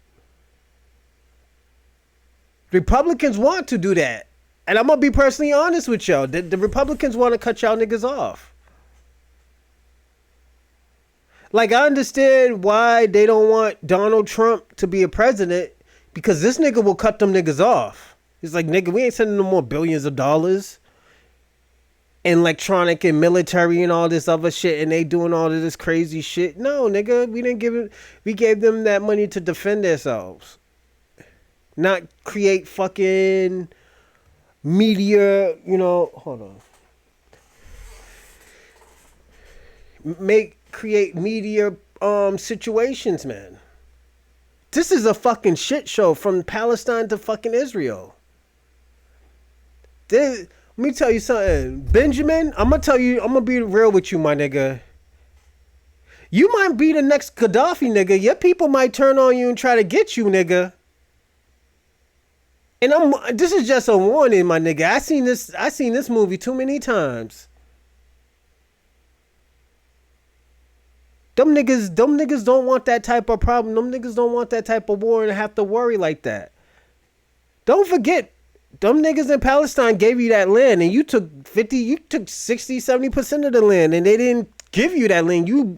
Republicans want to do that. And I'm going to be personally honest with y'all. The Republicans want to cut y'all niggas off. Like, I understand why they don't want Donald Trump to be a president, because this nigga will cut them niggas off. He's like, nigga, we ain't sending no more billions of dollars. And electronic and military and all this other shit, and they doing all of this crazy shit. No, nigga, we didn't give it. We gave them that money to defend themselves. Not create fucking media, you know, hold on. Create media situations, man. This is a fucking shit show from Palestine to fucking Israel. Let me tell you something. Benjamin, I'm gonna be real with you, my nigga. You might be the next Gaddafi, nigga. Your people might turn on you and try to get you, nigga. And this is just a warning, my nigga. I seen this movie too many times. Them niggas don't want that type of problem. Them niggas don't want that type of war and have to worry like that. Don't forget, them niggas in Palestine gave you that land and you took 60, 70% of the land and they didn't give you that land. You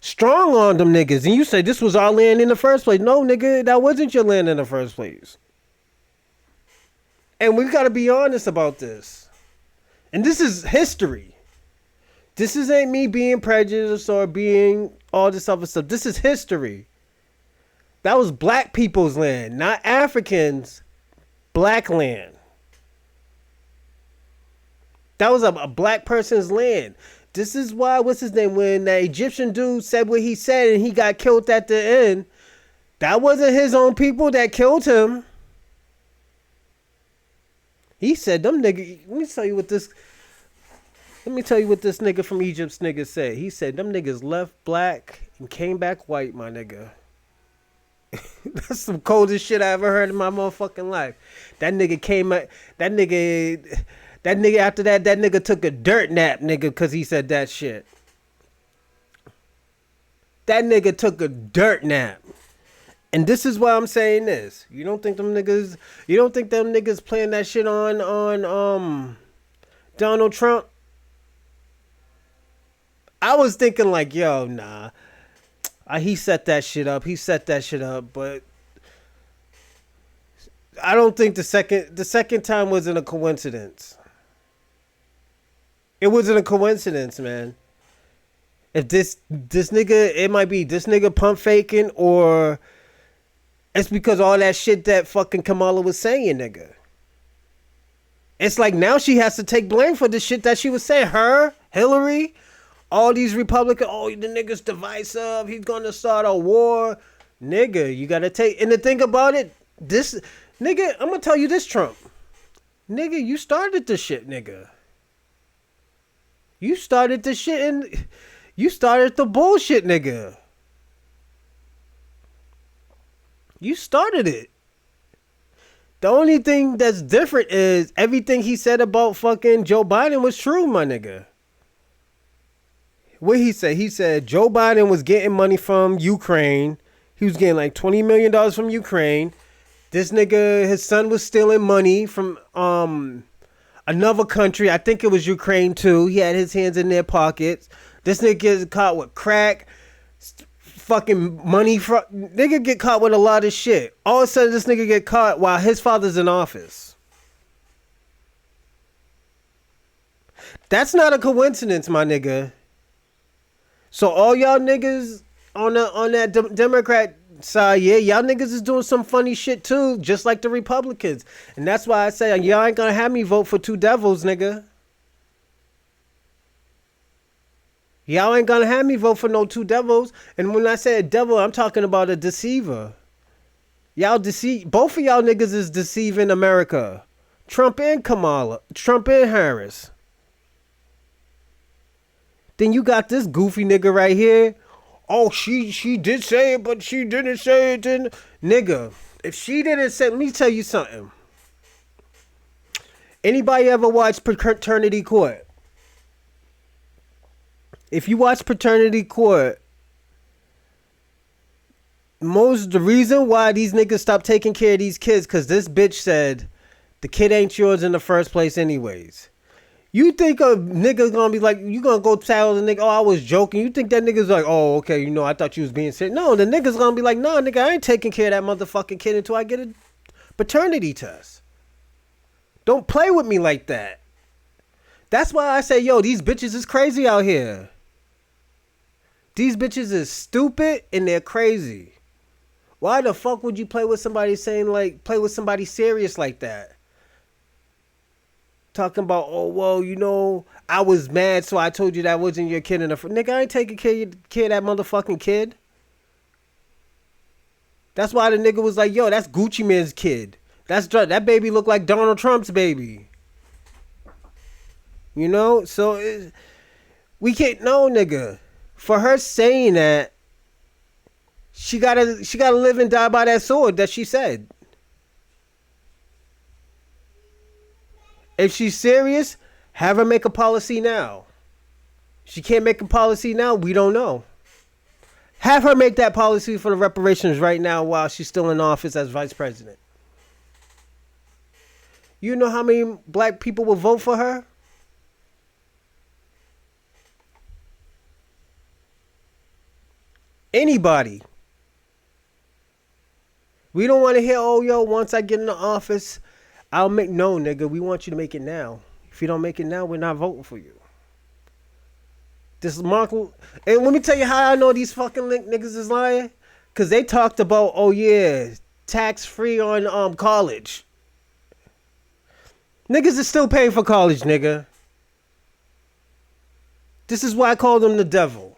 strong on them niggas and you said this was our land in the first place. No, nigga, that wasn't your land in the first place. And we got to be honest about this. And this is history. This ain't me being prejudiced or being all this other stuff. This is history. That was black people's land, not Africans. Black land. That was a black person's land. This is why, what's his name? When that Egyptian dude said what he said and he got killed at the end, that wasn't his own people that killed him. He said, them niggas, let me tell you what this nigga from Egypt's nigga said. He said, them niggas left black and came back white, my nigga. That's some coldest shit I ever heard in my motherfucking life. That nigga after that nigga took a dirt nap, nigga, because he said that shit. That nigga took a dirt nap. And this is why I'm saying this. You don't think them niggas playing that shit on Donald Trump? I was thinking like, yo, nah. He set that shit up, but I don't think the second time wasn't a coincidence. It wasn't a coincidence, man. If this nigga, it might be this nigga pump faking, or it's because all that shit that fucking Kamala was saying, nigga. It's like now she has to take blame for the shit that she was saying. Her, Hillary, all these Republicans, the nigga's divisive. He's gonna start a war. Nigga, you gotta take, and the thing about it, this, nigga, I'm gonna tell you this, Trump. Nigga, you started the shit, nigga. You started the shit and you started the bullshit, nigga. You started it. The only thing that's different is everything he said about fucking Joe Biden was true, my nigga. What he said? He said Joe Biden was getting money from Ukraine. He was getting like $20 million from Ukraine. This nigga, his son was stealing money from another country. I think it was Ukraine too. He had his hands in their pockets. This nigga gets caught with crack, fucking money. Nigga get caught with a lot of shit. All of a sudden, this nigga get caught while his father's in office. That's not a coincidence, my nigga. So all y'all niggas on that Democrat side, yeah, y'all niggas is doing some funny shit too, just like the Republicans. And that's why I say y'all ain't gonna have me vote for two devils, nigga. Y'all ain't gonna have me vote for no two devils. And when I say a devil, I'm talking about a deceiver. Y'all deceive. Both of y'all niggas is deceiving America. Trump and Kamala. Trump and Harris. Then you got this goofy nigga right here. Oh, she did say it, but she didn't say it. Nigga, if she didn't say, let me tell you something. Anybody ever watch Paternity Court? If you watch Paternity Court, the reason why these niggas stopped taking care of these kids, because this bitch said the kid ain't yours in the first place anyways. You think a nigga gonna be like, you gonna go tell the nigga, oh, I was joking. You think that nigga's like, oh, okay, I thought you was being serious. No, the nigga's gonna be like, nah, nigga, I ain't taking care of that motherfucking kid until I get a paternity test. Don't play with me like that. That's why I say, yo, these bitches is crazy out here. These bitches is stupid and they're crazy. Why the fuck would you play with somebody play with somebody serious like that? Talking about, oh, well, I was mad, so I told you that wasn't your kid in the nigga, I ain't taking care of that motherfucking kid. That's why the nigga was like, yo, that's Gucci Mane's kid. That baby look like Donald Trump's baby. So we can't, no, nigga. For her saying that, she gotta live and die by that sword that she said. If she's serious, have her make a policy now. She can't make a policy now, we don't know. Have her make that policy for the reparations right now while she's still in office as vice president. You know how many black people will vote for her? Anybody. We don't want to hear, oh, yo, once I get in the office, I'll make... No, nigga, we want you to make it now. If you don't make it now, we're not voting for you. This Markle... And let me tell you how I know these fucking niggas is lying. Because they talked about, oh, yeah, tax-free on college. Niggas is still paying for college, nigga. This is why I call them the devil.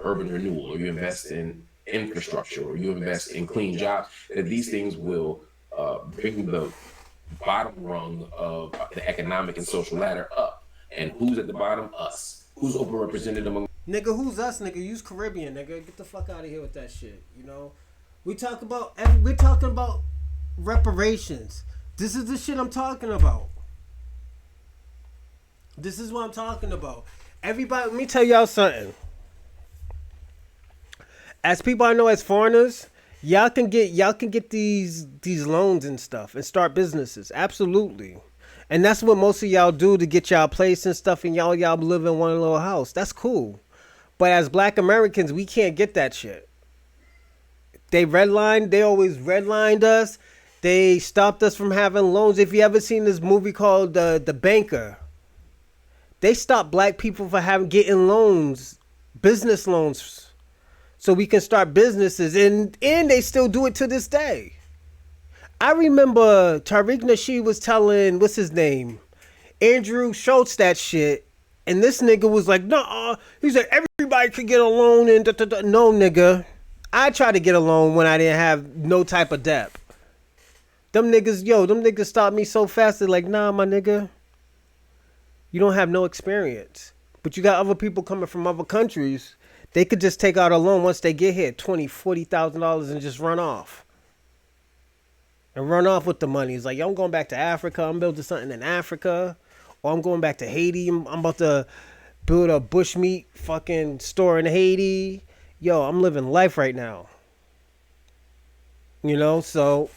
Urban renewal, or you invest in infrastructure, or you invest in clean jobs, that these things will bring the bottom rung of the economic and social ladder up. And who's at the bottom? Us. Who's overrepresented among...
Nigga, who's us, nigga? Use Caribbean, nigga. Get the fuck out of here with that shit, you know? We're talking about reparations. This is the shit I'm talking about. This is what I'm talking about. Everybody, let me tell y'all something. As people I know as foreigners, y'all can get these loans and stuff and start businesses. Absolutely. And that's what most of y'all do to get y'all place and stuff, and y'all live in one little house. That's cool. But as black Americans, we can't get that shit. They always redlined us. They stopped us from having loans. If you ever seen this movie called The Banker, they stopped black people from getting loans, business loans, so we can start businesses, and they still do it to this day. I remember Tariq Nasheed was telling, what's his name, Andrew Schultz that shit, and this nigga was like, nah, he said everybody could get a loan, and no, nigga. I tried to get a loan when I didn't have no type of debt. Them niggas stopped me so fast, they're like, nah, my nigga, you don't have no experience. But you got other people coming from other countries. They could just take out a loan once they get here, $20,000, $40,000, and just run off. And run off with the money. It's like, yo, I'm going back to Africa. I'm building something in Africa. Or I'm going back to Haiti. I'm about to build a bushmeat fucking store in Haiti. Yo, I'm living life right now. You know, so...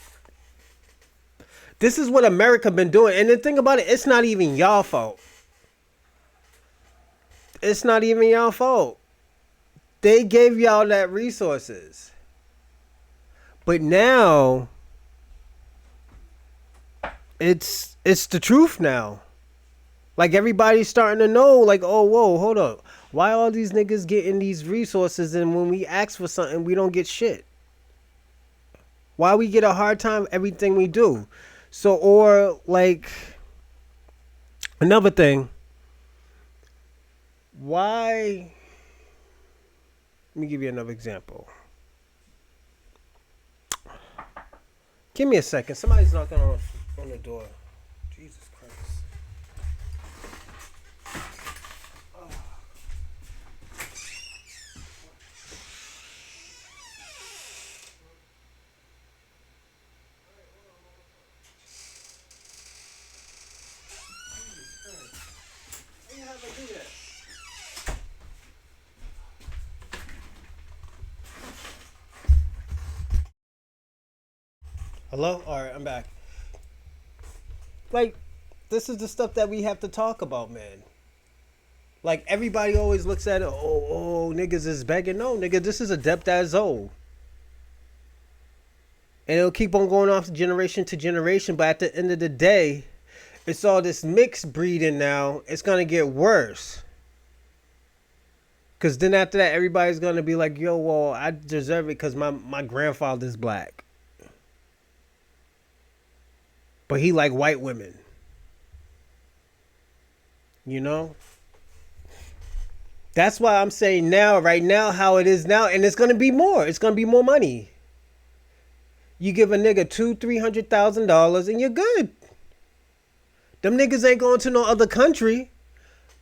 This is what America been doing. And the thing about it, it's not even y'all fault. It's not even y'all fault. They gave y'all that resources. But now, it's the truth now. Like, everybody's starting to know, like, oh, whoa, hold up. Why all these niggas getting these resources, and when we ask for something, we don't get shit? Why we get a hard time everything we do? So, or, like, another thing. Why... Let me give you another example. Give me a second. Somebody's knocking on the door. Jesus Christ. Oh. Hello? Alright, I'm back. Like, this is the stuff that we have to talk about, man. Like, everybody always looks at it, oh, niggas is begging. No, nigga, this is a debt that's old. And it'll keep on going off generation to generation, but at the end of the day, it's all this mixed breeding now. It's going to get worse. Because then after that, everybody's going to be like, yo, well, I deserve it because my grandfather's black. But he like white women. You know? That's why I'm saying now, right now, how it is now. And it's going to be more. It's going to be more money. You give a nigga $200,000-$300,000 and you're good. Them niggas ain't going to no other country.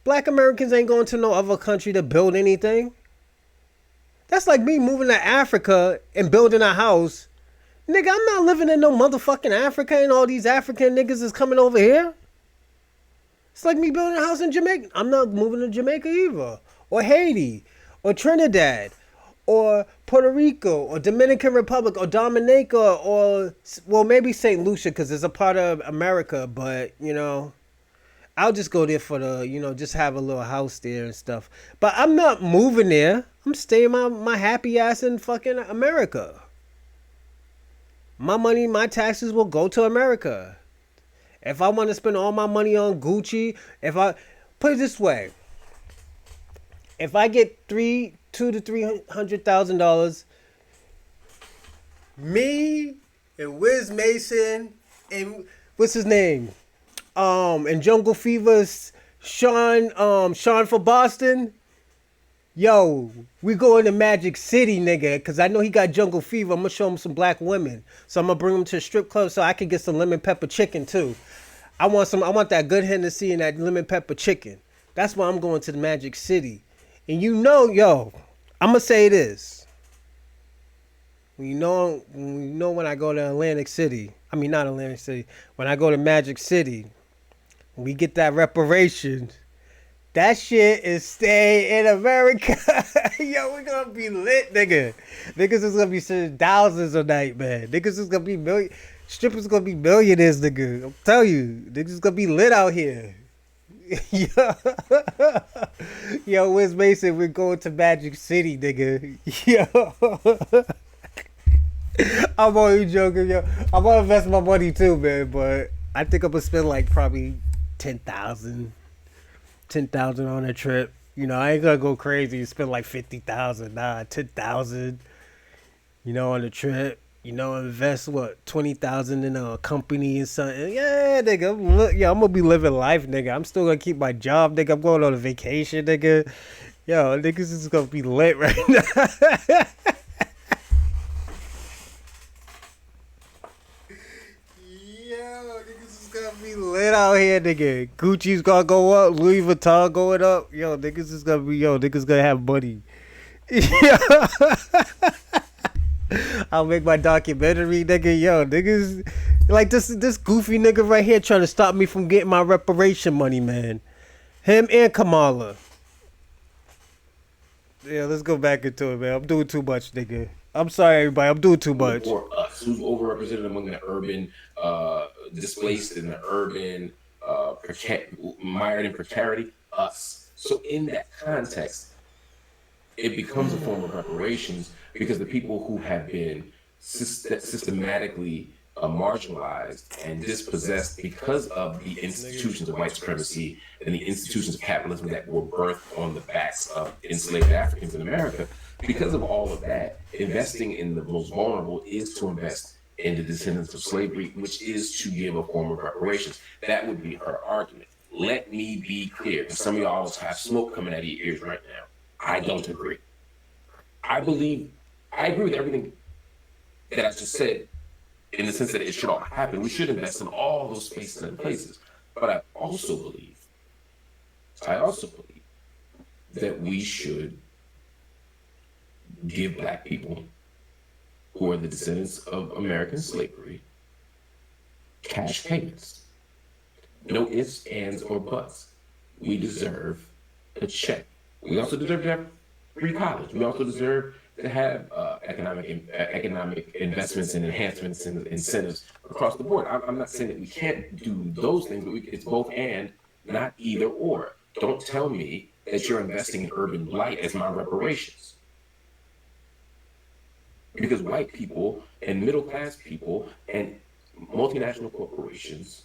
Black Americans ain't going to no other country to build anything. That's like me moving to Africa and building a house. Nigga, I'm not living in no motherfucking Africa and all these African niggas is coming over here. It's like me building a house in Jamaica. I'm not moving to Jamaica either. Or Haiti. Or Trinidad. or Puerto Rico or Dominican Republic or Dominica or, well, maybe St. Lucia because it's a part of America, but, you know, I'll just go there for the, you know, just have a little house there and stuff. But I'm not moving there. I'm staying my happy ass in fucking America. My money, my taxes will go to America. If I want to spend all my money on Gucci, if I put it this way, if I get $200,000 to $300,000, me and Wiz Mason and what's his name, and Jungle Fever's Sean for Boston. Yo, we going to Magic City, nigga, because I know he got jungle fever. I'm going to show him some black women. So I'm going to bring him to a strip club so I can get some lemon pepper chicken, too. I want that good Hennessy and that lemon pepper chicken. That's why I'm going to the Magic City. And you know, yo, I'm going to say this. When I go to Atlantic City, I mean, not Atlantic City, when I go to Magic City, we get that reparation. That shit is staying in America. Yo, we gonna be lit, nigga. Niggas is gonna be sending thousands a night, man. Niggas is gonna be strippers gonna be millionaires, nigga. I'm telling you, niggas is gonna be lit out here. Yo, Wiz Mason, we're going to Magic City, nigga. Yo. I'm only joking, yo. I'm gonna invest my money too, man, but I think I'm gonna spend like probably 10,000 on a trip. You know, I ain't gonna go crazy and spend like 50,000. Nah, 10,000. You know, on a trip. You know, invest what 20,000 in a company or something. Yeah, nigga. I'm gonna be living life, nigga. I'm still gonna keep my job, nigga. I'm going on a vacation, nigga. Yo, niggas is gonna be lit right now. Gonna be lit out here, nigga. Gucci's gonna go up, Louis Vuitton going up. Yo, niggas gonna have money. I'll make my documentary, nigga. Yo, niggas like this goofy nigga right here trying to stop me from getting my reparation money, man. Him and Kamala. Yeah, let's go back into it, man. I'm doing too much, nigga. I'm sorry, everybody. I'm doing too much.
Or us, who's overrepresented among the urban, displaced in the urban, mired in precarity? Us. So in that context, it becomes a form of reparations because the people who have been systematically marginalized and dispossessed because of the institutions of white supremacy and the institutions of capitalism that were birthed on the backs of enslaved Africans in America. Because of all of that, investing in the most vulnerable is to invest in the descendants of slavery, which is to give a form of reparations. That would be her argument. Let me be clear, because some of y'all have smoke coming out of your ears right now. I don't agree. I agree with everything that I just said in the sense that it should all happen. We should invest in all those spaces and places. But I also believe that we should give black people who are the descendants of American slavery cash payments. No ifs, ands, or buts. We deserve a check. We also deserve to have free college. We also deserve to have economic investments and enhancements and incentives across the board. I'm not saying that we can't do those things, but it's both and, not either or. Don't tell me that you're investing in urban blight as my reparations. Because white people and middle-class people and multinational corporations,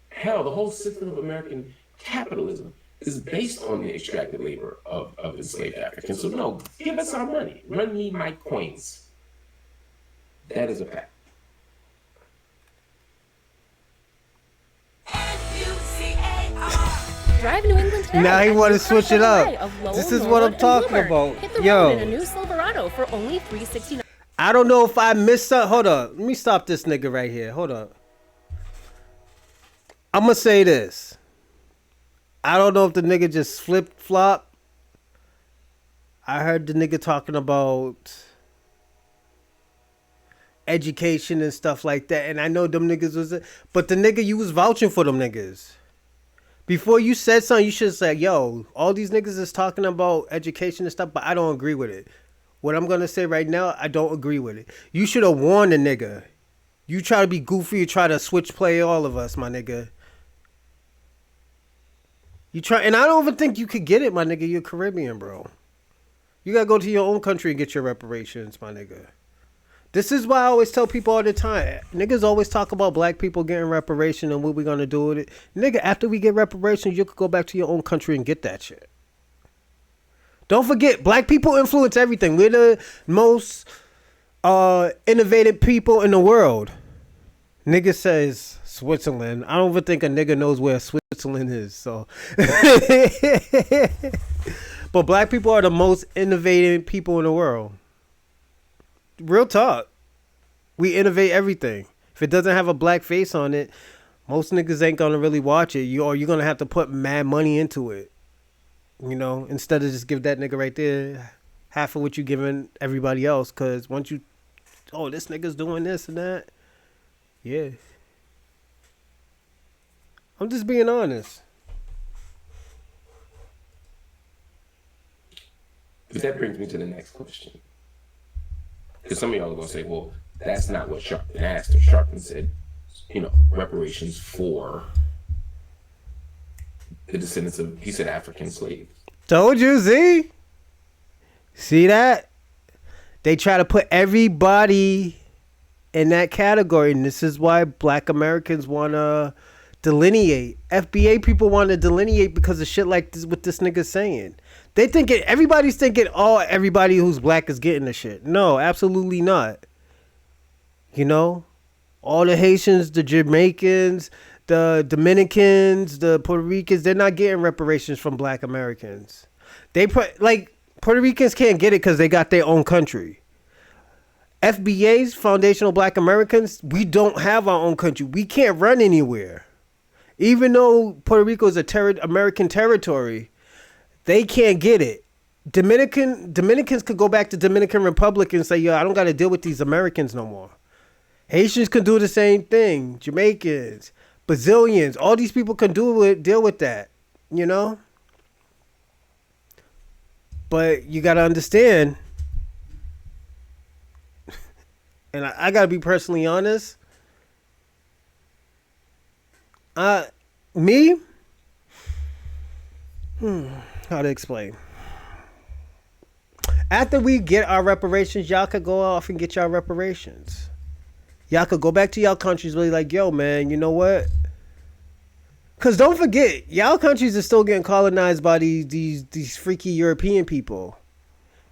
hell, the whole system of American capitalism is based on the extracted labor of enslaved Africans. So no, give us our money. Run me my coins. That is a fact.
Drive New England today.
Now he want to
at
switch it up. This is what I'm talking
Bloomberg.
about.
Hit the
Yo.
road in a new Silverado for only $369.
I don't know if I missed something. Hold up. Let me stop this nigga right here. Hold up. I'm going to say this. I don't know if the nigga just flip-flop. I heard the nigga talking about education and stuff like that. And I know them niggas was it. But the nigga, you was vouching for them niggas. Before you said something, you should have said, yo, all these niggas is talking about education and stuff, but I don't agree with it. What I'm gonna say right now, I don't agree with it. You should have warned the nigga. You try to be goofy, you try to switch play all of us, my nigga. You try, and I don't even think you could get it, my nigga. You're Caribbean, bro. You gotta go to your own country and get your reparations, my nigga. This is why I always tell people all the time. Niggas always talk about black people getting reparation and what we gonna do with it. Nigga, after we get reparations, you could go back to your own country and get that shit. Don't forget, black people influence everything. We're the most innovative people in the world. Nigga says Switzerland. I don't even think a nigga knows where Switzerland is. So, but black people are the most innovative people in the world. Real talk. We innovate everything. If it doesn't have a black face on it, most niggas ain't gonna really watch it. You're gonna have to put mad money into it. You know, instead of just give that nigga right there half of what you giving everybody else. Cause once you, oh, this nigga's doing this and that. Yeah. I'm just being honest.
Because that brings me to the next question. Because some of y'all are going to say, well, that's not what Sharpton asked. Or Sharpton said, reparations for the descendants of, he said, African slaves.
Told you, Z. See that? They try to put everybody in that category. And this is why black Americans want to delineate. FBA people want to delineate because of shit like this, what this nigga's saying. They think everybody's thinking, oh, everybody who's black is getting the shit. No, absolutely not. You know, all the Haitians, the Jamaicans, the Dominicans, the Puerto Ricans, they're not getting reparations from black Americans. They put, like, Puerto Ricans can't get it because they got their own country. FBA's, Foundational Black Americans, we don't have our own country. We can't run anywhere. Even though Puerto Rico is a American territory, they can't get it. Dominicans could go back to Dominican Republic and say, yo, I don't got to deal with these Americans no more. Haitians can do the same thing. Jamaicans, Brazilians, all these people can deal with that, you know? But you got to understand, and I got to be personally honest, how to explain? After we get our reparations, y'all could go off and get y'all reparations. Y'all could go back to y'all countries really like, yo, man, you know what? Because don't forget, y'all countries are still getting colonized by these freaky European people.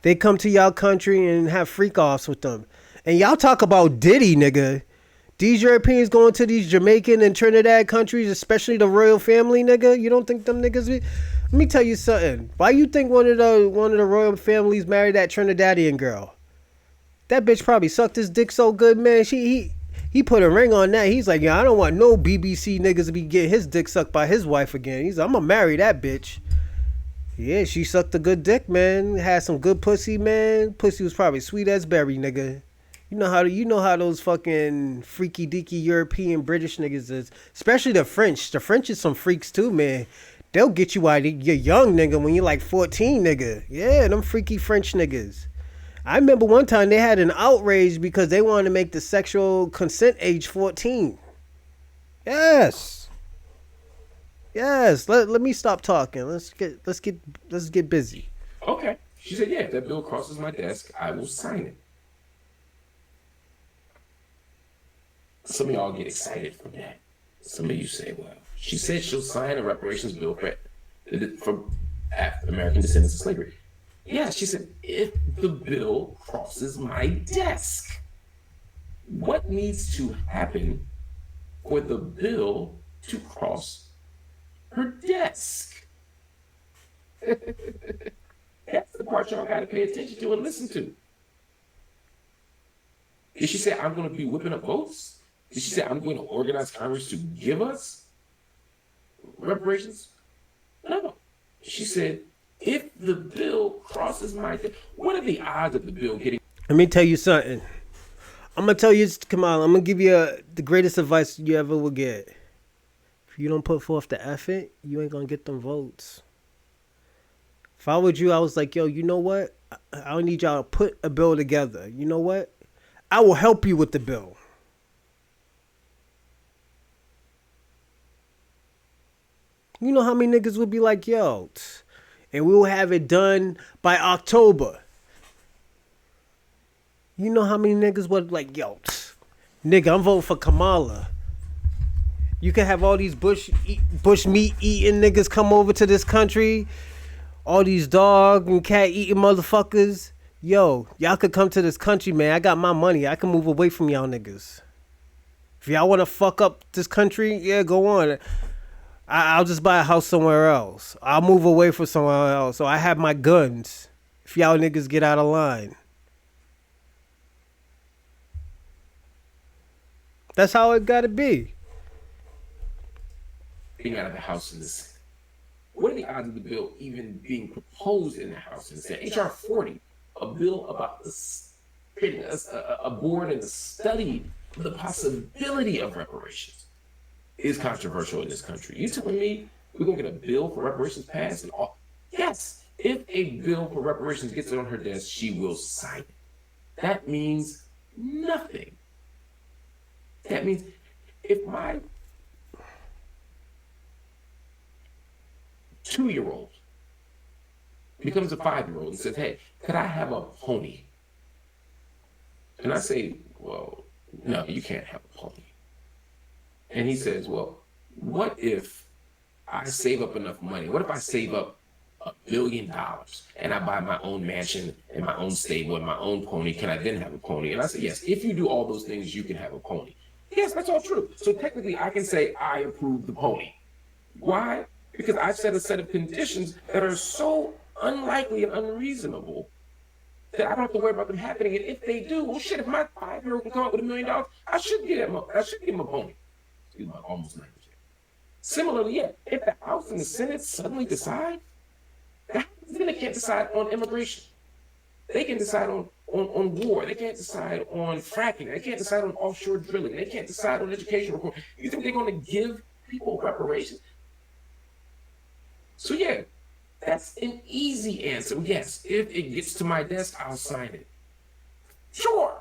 They come to y'all country and have freak-offs with them. And y'all talk about Diddy, nigga. These Europeans going to these Jamaican and Trinidad countries, especially the royal family, nigga. You don't think them niggas be... Let me tell you something. Why you think one of the royal families married that Trinidadian girl? That bitch probably sucked his dick so good, man. He put a ring on that. He's like, yeah, I don't want no BBC niggas to be getting his dick sucked by his wife again. He's like, I'm gonna marry that bitch. Yeah, she sucked a good dick, man. Had some good pussy, man. Pussy was probably sweet as berry, nigga. You know how those fucking freaky deaky European British niggas is. Especially the French. The French is some freaks too, man. They'll get you out of your young nigga when you're like 14, nigga. Yeah, them freaky French niggas. I remember one time they had an outrage because they wanted to make the sexual consent age 14. Yes. Let me stop talking. Let's get busy.
Okay. She said, yeah, if that bill crosses my desk, I will sign it. Some of y'all get excited from that. Some of you say, well, she said she'll sign a reparations bill for American descendants of slavery. Yeah, she said, if the bill crosses my desk. What needs to happen for the bill to cross her desk? That's the part y'all got to pay attention to and listen to. Did she say, I'm going to be whipping up votes? Did she say, I'm going to organize Congress to give us reparations? No. She said, if the bill crosses my desk, what are the odds of the bill getting...
Let me tell you something. I'm going to tell you, Kamala, I'm going to give you the greatest advice you ever will get. If you don't put forth the effort, you ain't going to get them votes. If I were you, I was like, yo, you know what? I don't need y'all to put a bill together. You know what? I will help you with the bill. You know how many niggas would be like, yo, and we'll have it done by October. You know how many niggas would like, yo, nigga, I'm voting for Kamala. You can have all these bush meat eating niggas come over to this country. All these dog and cat eating motherfuckers. Yo, y'all could come to this country, man. I got my money. I can move away from y'all niggas. If y'all want to fuck up this country, yeah, go on. I'll just buy a house somewhere else. I'll move away from somewhere else. So I have my guns. If y'all niggas get out of line. That's how it gotta be.
Being out of the House in the Senate. What are the odds of the bill even being proposed in the House and the Senate? H.R. 40, a bill about creating a board and a study of the possibility of reparations, is controversial in this country. You telling me we're going to get a bill for reparations passed and all? Yes, if a bill for reparations gets on her desk, she will sign it. That means nothing. That means if my 2-year-old becomes a 5-year-old and says, hey, could I have a pony? And I say, well, no, you can't have a pony. And he says, well, what if I save up enough money? What if I save up $1 billion and I buy my own mansion and my own stable and my own pony? Can I then have a pony? And I say, yes, if you do all those things, you can have a pony. Yes, that's all true. So technically, I can say I approve the pony. Why? Because I've set a set of conditions that are so unlikely and unreasonable that I don't have to worry about them happening. And if they do, well, shit, if my 5-year-old can come up with $1 million, I should give him a pony. Excuse me, almost 90%. Similarly, yeah, if the House and the Senate suddenly decide, the House and the Senate can't decide on immigration. They can decide on war. They can't decide on fracking. They can't decide on offshore drilling. They can't decide on education reform. You think they're going to give people reparations? So yeah, that's an easy answer. Yes, if it gets to my desk, I'll sign it. Sure.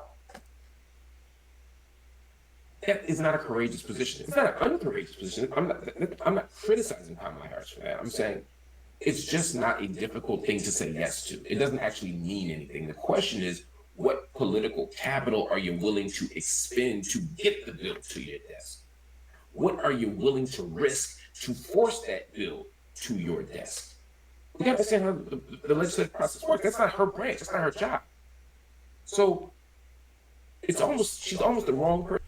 That is not a courageous position. It's not an uncourageous position. I'm not criticizing Kamala Harris for that. I'm saying it's just not a difficult thing to say yes to. It doesn't actually mean anything. The question is, what political capital are you willing to expend to get the bill to your desk? What are you willing to risk to force that bill to your desk? We got to understand how the legislative process works. That's not her branch. That's not her job. So she's almost the wrong person.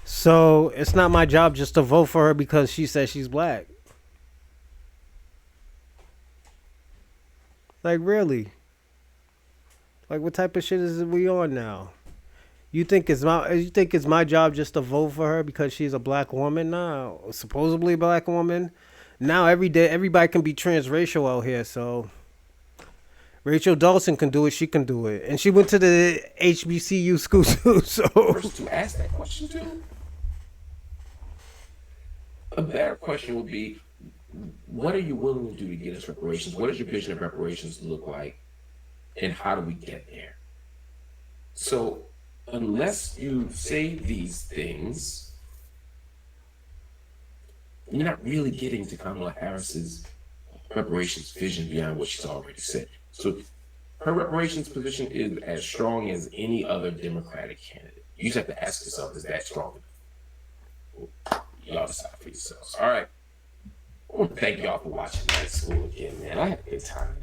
So it's not my job just to vote for her because she says she's black. Like, really? Like, what type of shit is we on now? You think it's my job just to vote for her because she's a black woman now? Supposedly a black woman. Now every day everybody can be transracial out here, so Rachel Dawson can do it, she can do it. And she went to the HBCU school too, so
To ask that question to? A better question would be, what are you willing to do to get us reparations? What does your vision of reparations look like? And how do we get there? So unless you say these things, you're not really getting to Kamala Harris's reparations vision beyond what she's already said. So her reparations position is as strong as any other Democratic candidate. You just have to ask yourself, is that strong enough? Y'all decide for yourselves. All right. I want to thank y'all for watching Night School again, man. I had a good time.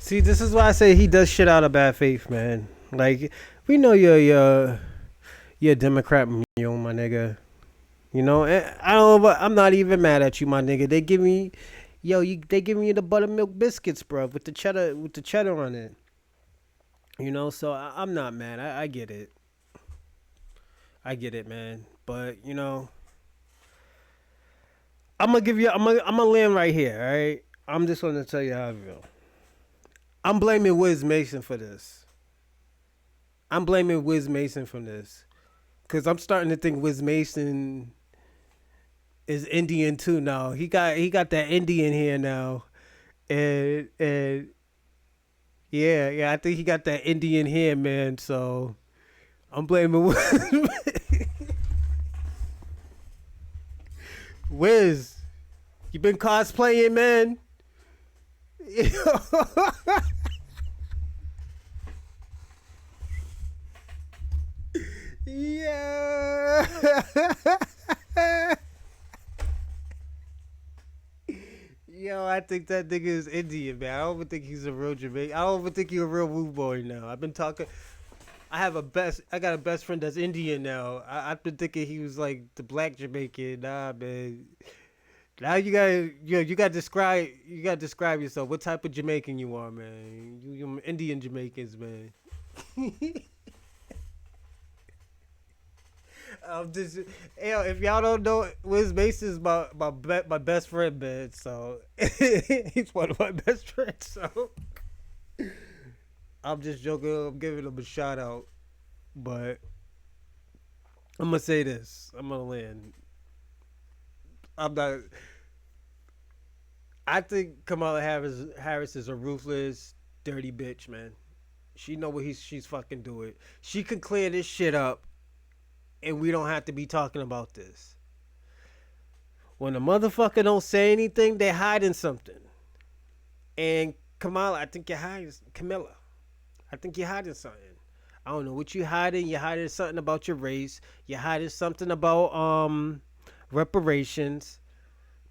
see, this is why I say he does shit out of bad faith, man. Like, we know you're a Democrat, mule, my nigga. You know, I don't know, but I'm not even mad at you, my nigga. They give me, they give me the buttermilk biscuits, bro, with the cheddar on it. You know, so I'm not mad. I get it. I get it, man. But you know, I'm gonna land right here. All right, I'm just gonna tell you how I feel. I'm blaming Wiz Mason for this. I'm blaming Wiz Mason for this, cause I'm starting to think Wiz Mason is Indian too now. He got that Indian here now, and Yeah. I think he got that Indian hair, man. So I'm blaming Wiz. You been cosplaying, man? Yeah. Yo, I think that nigga is Indian, man. I don't even think he's a real Jamaican. I don't even think he's a real Woo boy now. I've been talking. I got a best friend that's Indian now. I've been thinking he was like the black Jamaican. Nah, man. Now you got to describe yourself. What type of Jamaican you are, man? You Indian Jamaicans, man. If y'all don't know, Wiz Mason is my best friend, man. So he's one of my best friends. So I'm just joking. I'm giving him a shout out, but I'm gonna say this. I'm gonna land. I'm not. I think Kamala Harris is a ruthless, dirty bitch, man. She know what she's fucking doing. She could clear this shit up, and we don't have to be talking about this. When a motherfucker don't say anything, they're hiding something. And Kamala, I think you're hiding. Camilla, I think you're hiding something. I don't know what you're hiding. You're hiding something about your race. You're hiding something about reparations.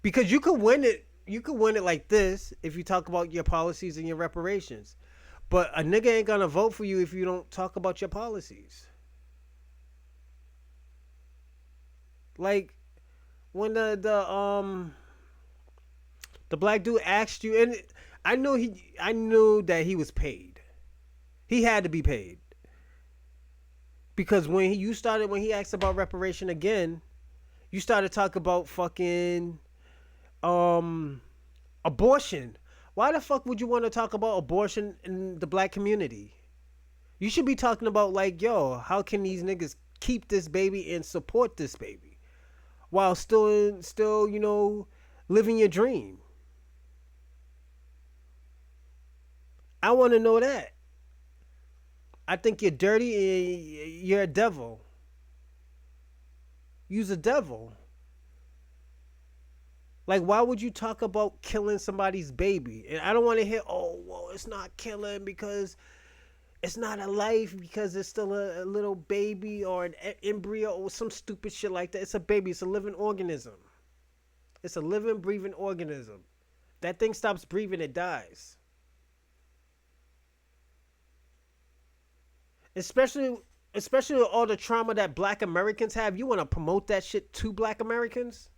Because you could win it. You could win it like this if you talk about your policies and your reparations. But a nigga ain't gonna vote for you if you don't talk about your policies. Like when the black dude asked you, and I knew that he was paid. He had to be paid. Because when he asked about reparation again, you started talking about fucking abortion. Why the fuck would you want to talk about abortion in the black community? You should be talking about like, yo, how can these niggas keep this baby and support this baby while still living your dream? I want to know that. I think you're dirty and you're a devil. You's a devil. Like, why would you talk about killing somebody's baby? And I don't want to hear, oh, well, it's not killing because it's not a life, because it's still a little baby or an embryo or some stupid shit like that. It's a baby. It's a living organism. It's a living, breathing organism. That thing stops breathing, it dies. Especially with all the trauma that black Americans have. You want to promote that shit to black Americans?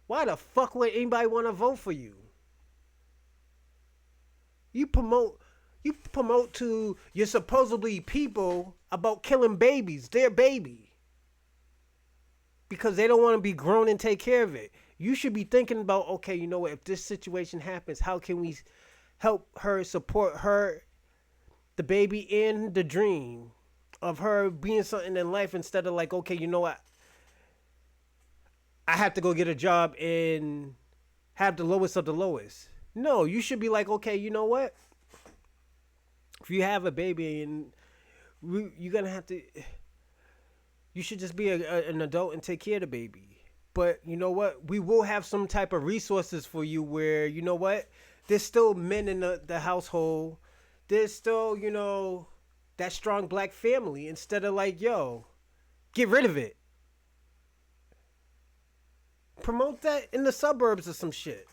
Why the fuck would anybody want to vote for you? You promote to your supposedly people about killing babies, their baby, because they don't want to be grown and take care of it. You should be thinking about, okay, you know what? If this situation happens, how can we help her, support her, the baby, and the dream of her being something in life, instead of like, okay, you know what? I have to go get a job and have the lowest of the lowest. No, you should be like, okay, you know what? If you have a baby and you're going to have to, you should just be an adult and take care of the baby. But you know what? We will have some type of resources for you where, you know what? There's still men in the household. There's still, that strong black family, instead of like, yo, get rid of it. Promote that in the suburbs or some shit.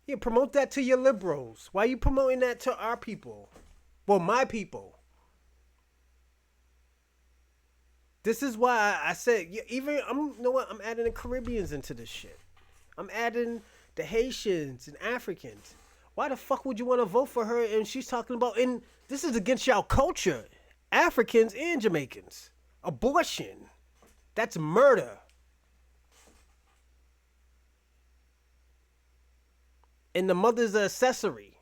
Yeah, promote that to your liberals. Why are you promoting that to our people? Well, my people. This is why I said, you know what? I'm adding the Caribbeans into this shit. I'm adding the Haitians and Africans. Why the fuck would you want to vote for her? And she's talking about, and this is against y'all culture. Africans and Jamaicans. Abortion. That's murder. And the mother's an accessory.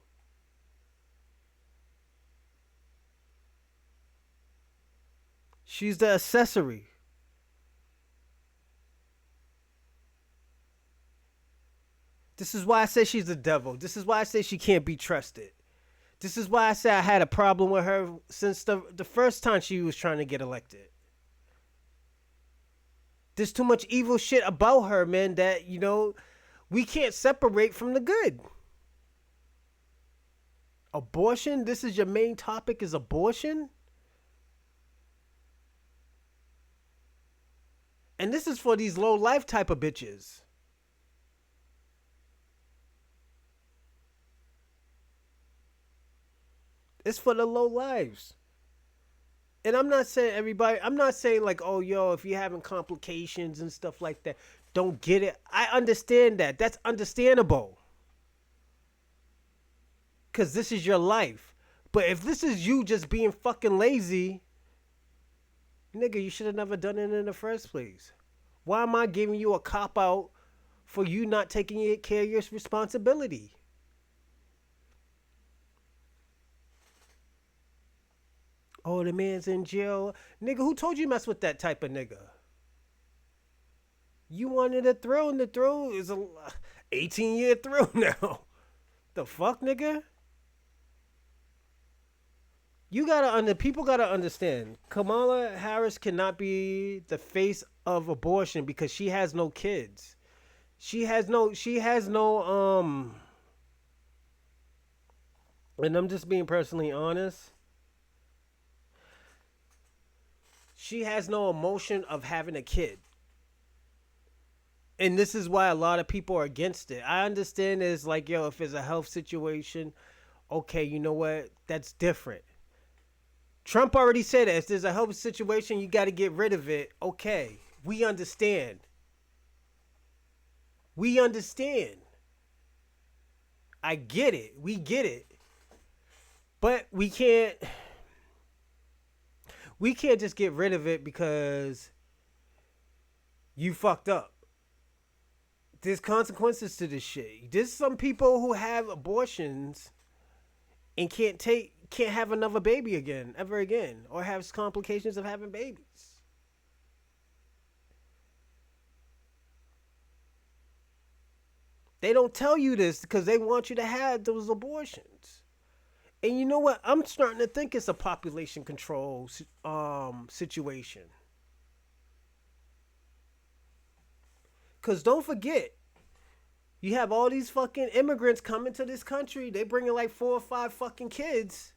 She's the accessory. This is why I say she's the devil. This is why I say she can't be trusted. This is why I said I had a problem with her since the first time she was trying to get elected. There's too much evil shit about her, man, that, you know, we can't separate from the good. Abortion? This is your main topic, is abortion? And this is for these low life type of bitches. It's for the low lives. And I'm not saying everybody, I'm not saying like, oh, yo, if you're having complications and stuff like that, don't get it. I understand that. That's understandable. Because this is your life. But if this is you just being fucking lazy, nigga, you should have never done it in the first place. Why am I giving you a cop-out for you not taking care of your responsibility? Oh, the man's in jail. Nigga, who told you mess with that type of nigga? You wanted a thrill, and the thrill is a 18-year thrill now. The fuck, nigga? People gotta understand. Kamala Harris cannot be the face of abortion because she has no kids. She has no, and I'm just being personally honest. She has no emotion of having a kid. And this is why a lot of people are against it. I understand it's like, yo, if it's a health situation, okay, you know what? That's different. Trump already said that if there's a health situation, you got to get rid of it. Okay, we understand. We understand. I get it. We get it. But we can't just get rid of it because you fucked up. There's consequences to this shit. There's some people who have abortions and can't have another baby again, ever again, or have complications of having babies. They don't tell you this because they want you to have those abortions. And you know what? I'm starting to think it's a population control situation. Because don't forget, you have all these fucking immigrants coming to this country. They bringing like 4 or 5 fucking kids.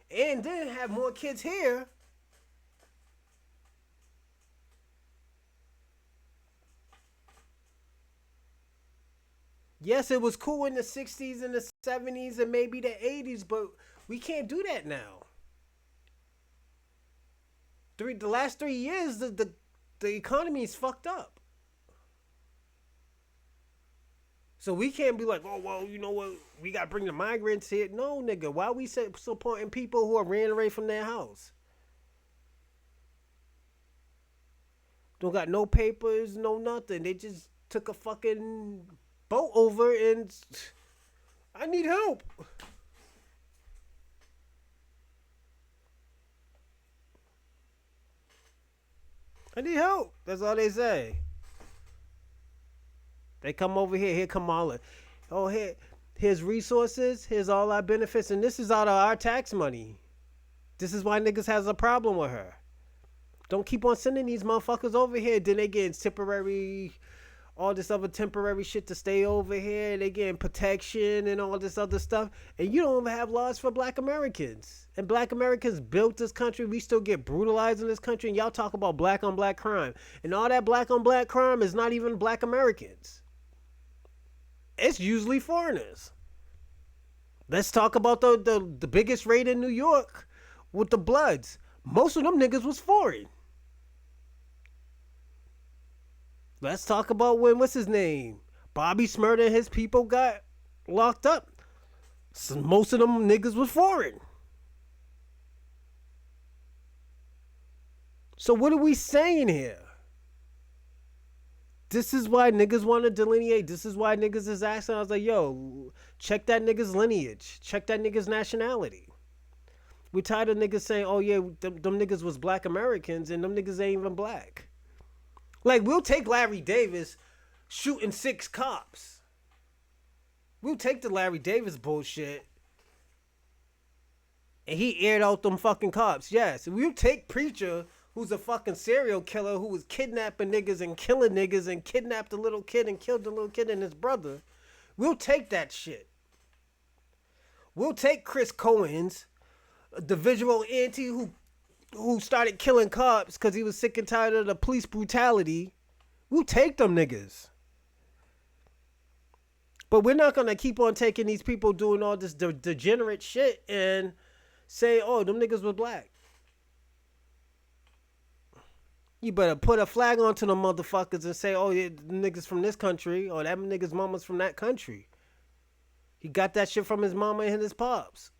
And then have more kids here. Yes, it was cool in the 60s and the 70s and maybe the 80s, but we can't do that now. The last 3 years, the economy is fucked up. So we can't be like, oh, well, you know what? We got to bring the migrants here. No, nigga. Why are we supporting people who are ran away from their house? Don't got no papers, no nothing. They just took a fucking boat over and I need help. I need help. That's all they say. They come over here. Here Kamala. Oh, here's resources. Here's all our benefits. And this is out of our tax money. This is why niggas has a problem with her. Don't keep on sending these motherfuckers over here. Then they getting temporary, all this other temporary shit to stay over here. They getting protection and all this other stuff. And you don't even have laws for black Americans. And black Americans built this country. We still get brutalized in this country. And y'all talk about black on black crime. And all that black on black crime is not even black Americans. It's usually foreigners. Let's talk about the biggest raid in New York with the Bloods. Most of them niggas was foreign. Let's talk about when, what's his name? Bobby Smurda and his people got locked up. So most of them niggas was foreign. So what are we saying here? This is why niggas want to delineate. This is why niggas is asking. I was like, yo, check that nigga's lineage. Check that nigga's nationality. We tired of niggas saying, oh yeah, them niggas was black Americans and them niggas ain't even black. Like, we'll take Larry Davis shooting 6 cops. We'll take the Larry Davis bullshit. And he aired out them fucking cops. Yes, we'll take Preacher, who's a fucking serial killer who was kidnapping niggas and killing niggas and kidnapped a little kid and killed the little kid and his brother. We'll take that shit. We'll take Chris Cohen's, the visual anti who started killing cops because he was sick and tired of the police brutality. We'll take them niggas. But we're not going to keep on taking these people doing all this degenerate shit and say, oh, them niggas were black. You better put a flag onto them motherfuckers and say, oh, yeah, the niggas from this country, or that nigga's mama's from that country. He got that shit from his mama and his pops.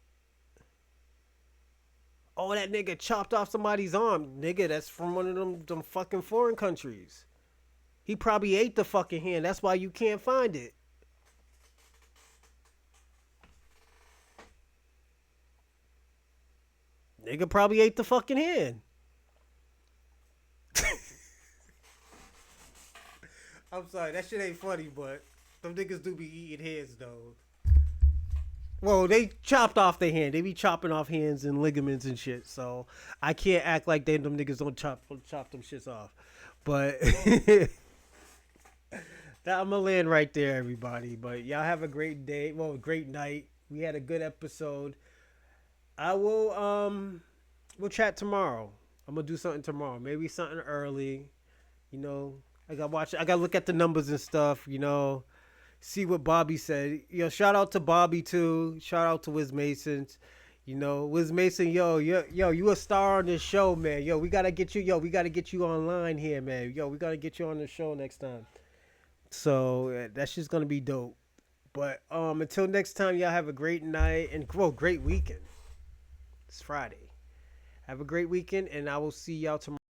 Oh, that nigga chopped off somebody's arm. Nigga, that's from one of them fucking foreign countries. He probably ate the fucking hand. That's why you can't find it. Nigga probably ate the fucking hand. I'm sorry, that shit ain't funny, but them niggas do be eating hands though. Well, they chopped off their hand. They be chopping off hands and ligaments and shit. So I can't act like them niggas don't chop them shits off. But I'm gonna land right there, everybody. But y'all have a great day. Well, great night. We had a good episode. I will we'll chat tomorrow. I'm gonna do something tomorrow. Maybe something early. You know, I gotta look at the numbers and stuff, you know. See what Bobby said. Yo, shout out to Bobby too. Shout out to Wiz Masons. You know, Wiz Mason, yo, you a star on this show, man. Yo, we gotta get you online here, man. Yo, we gotta get you on the show next time. So that's just gonna be dope. But until next time, y'all have a great night and great weekend. It's Friday. Have a great weekend, and I will see y'all tomorrow.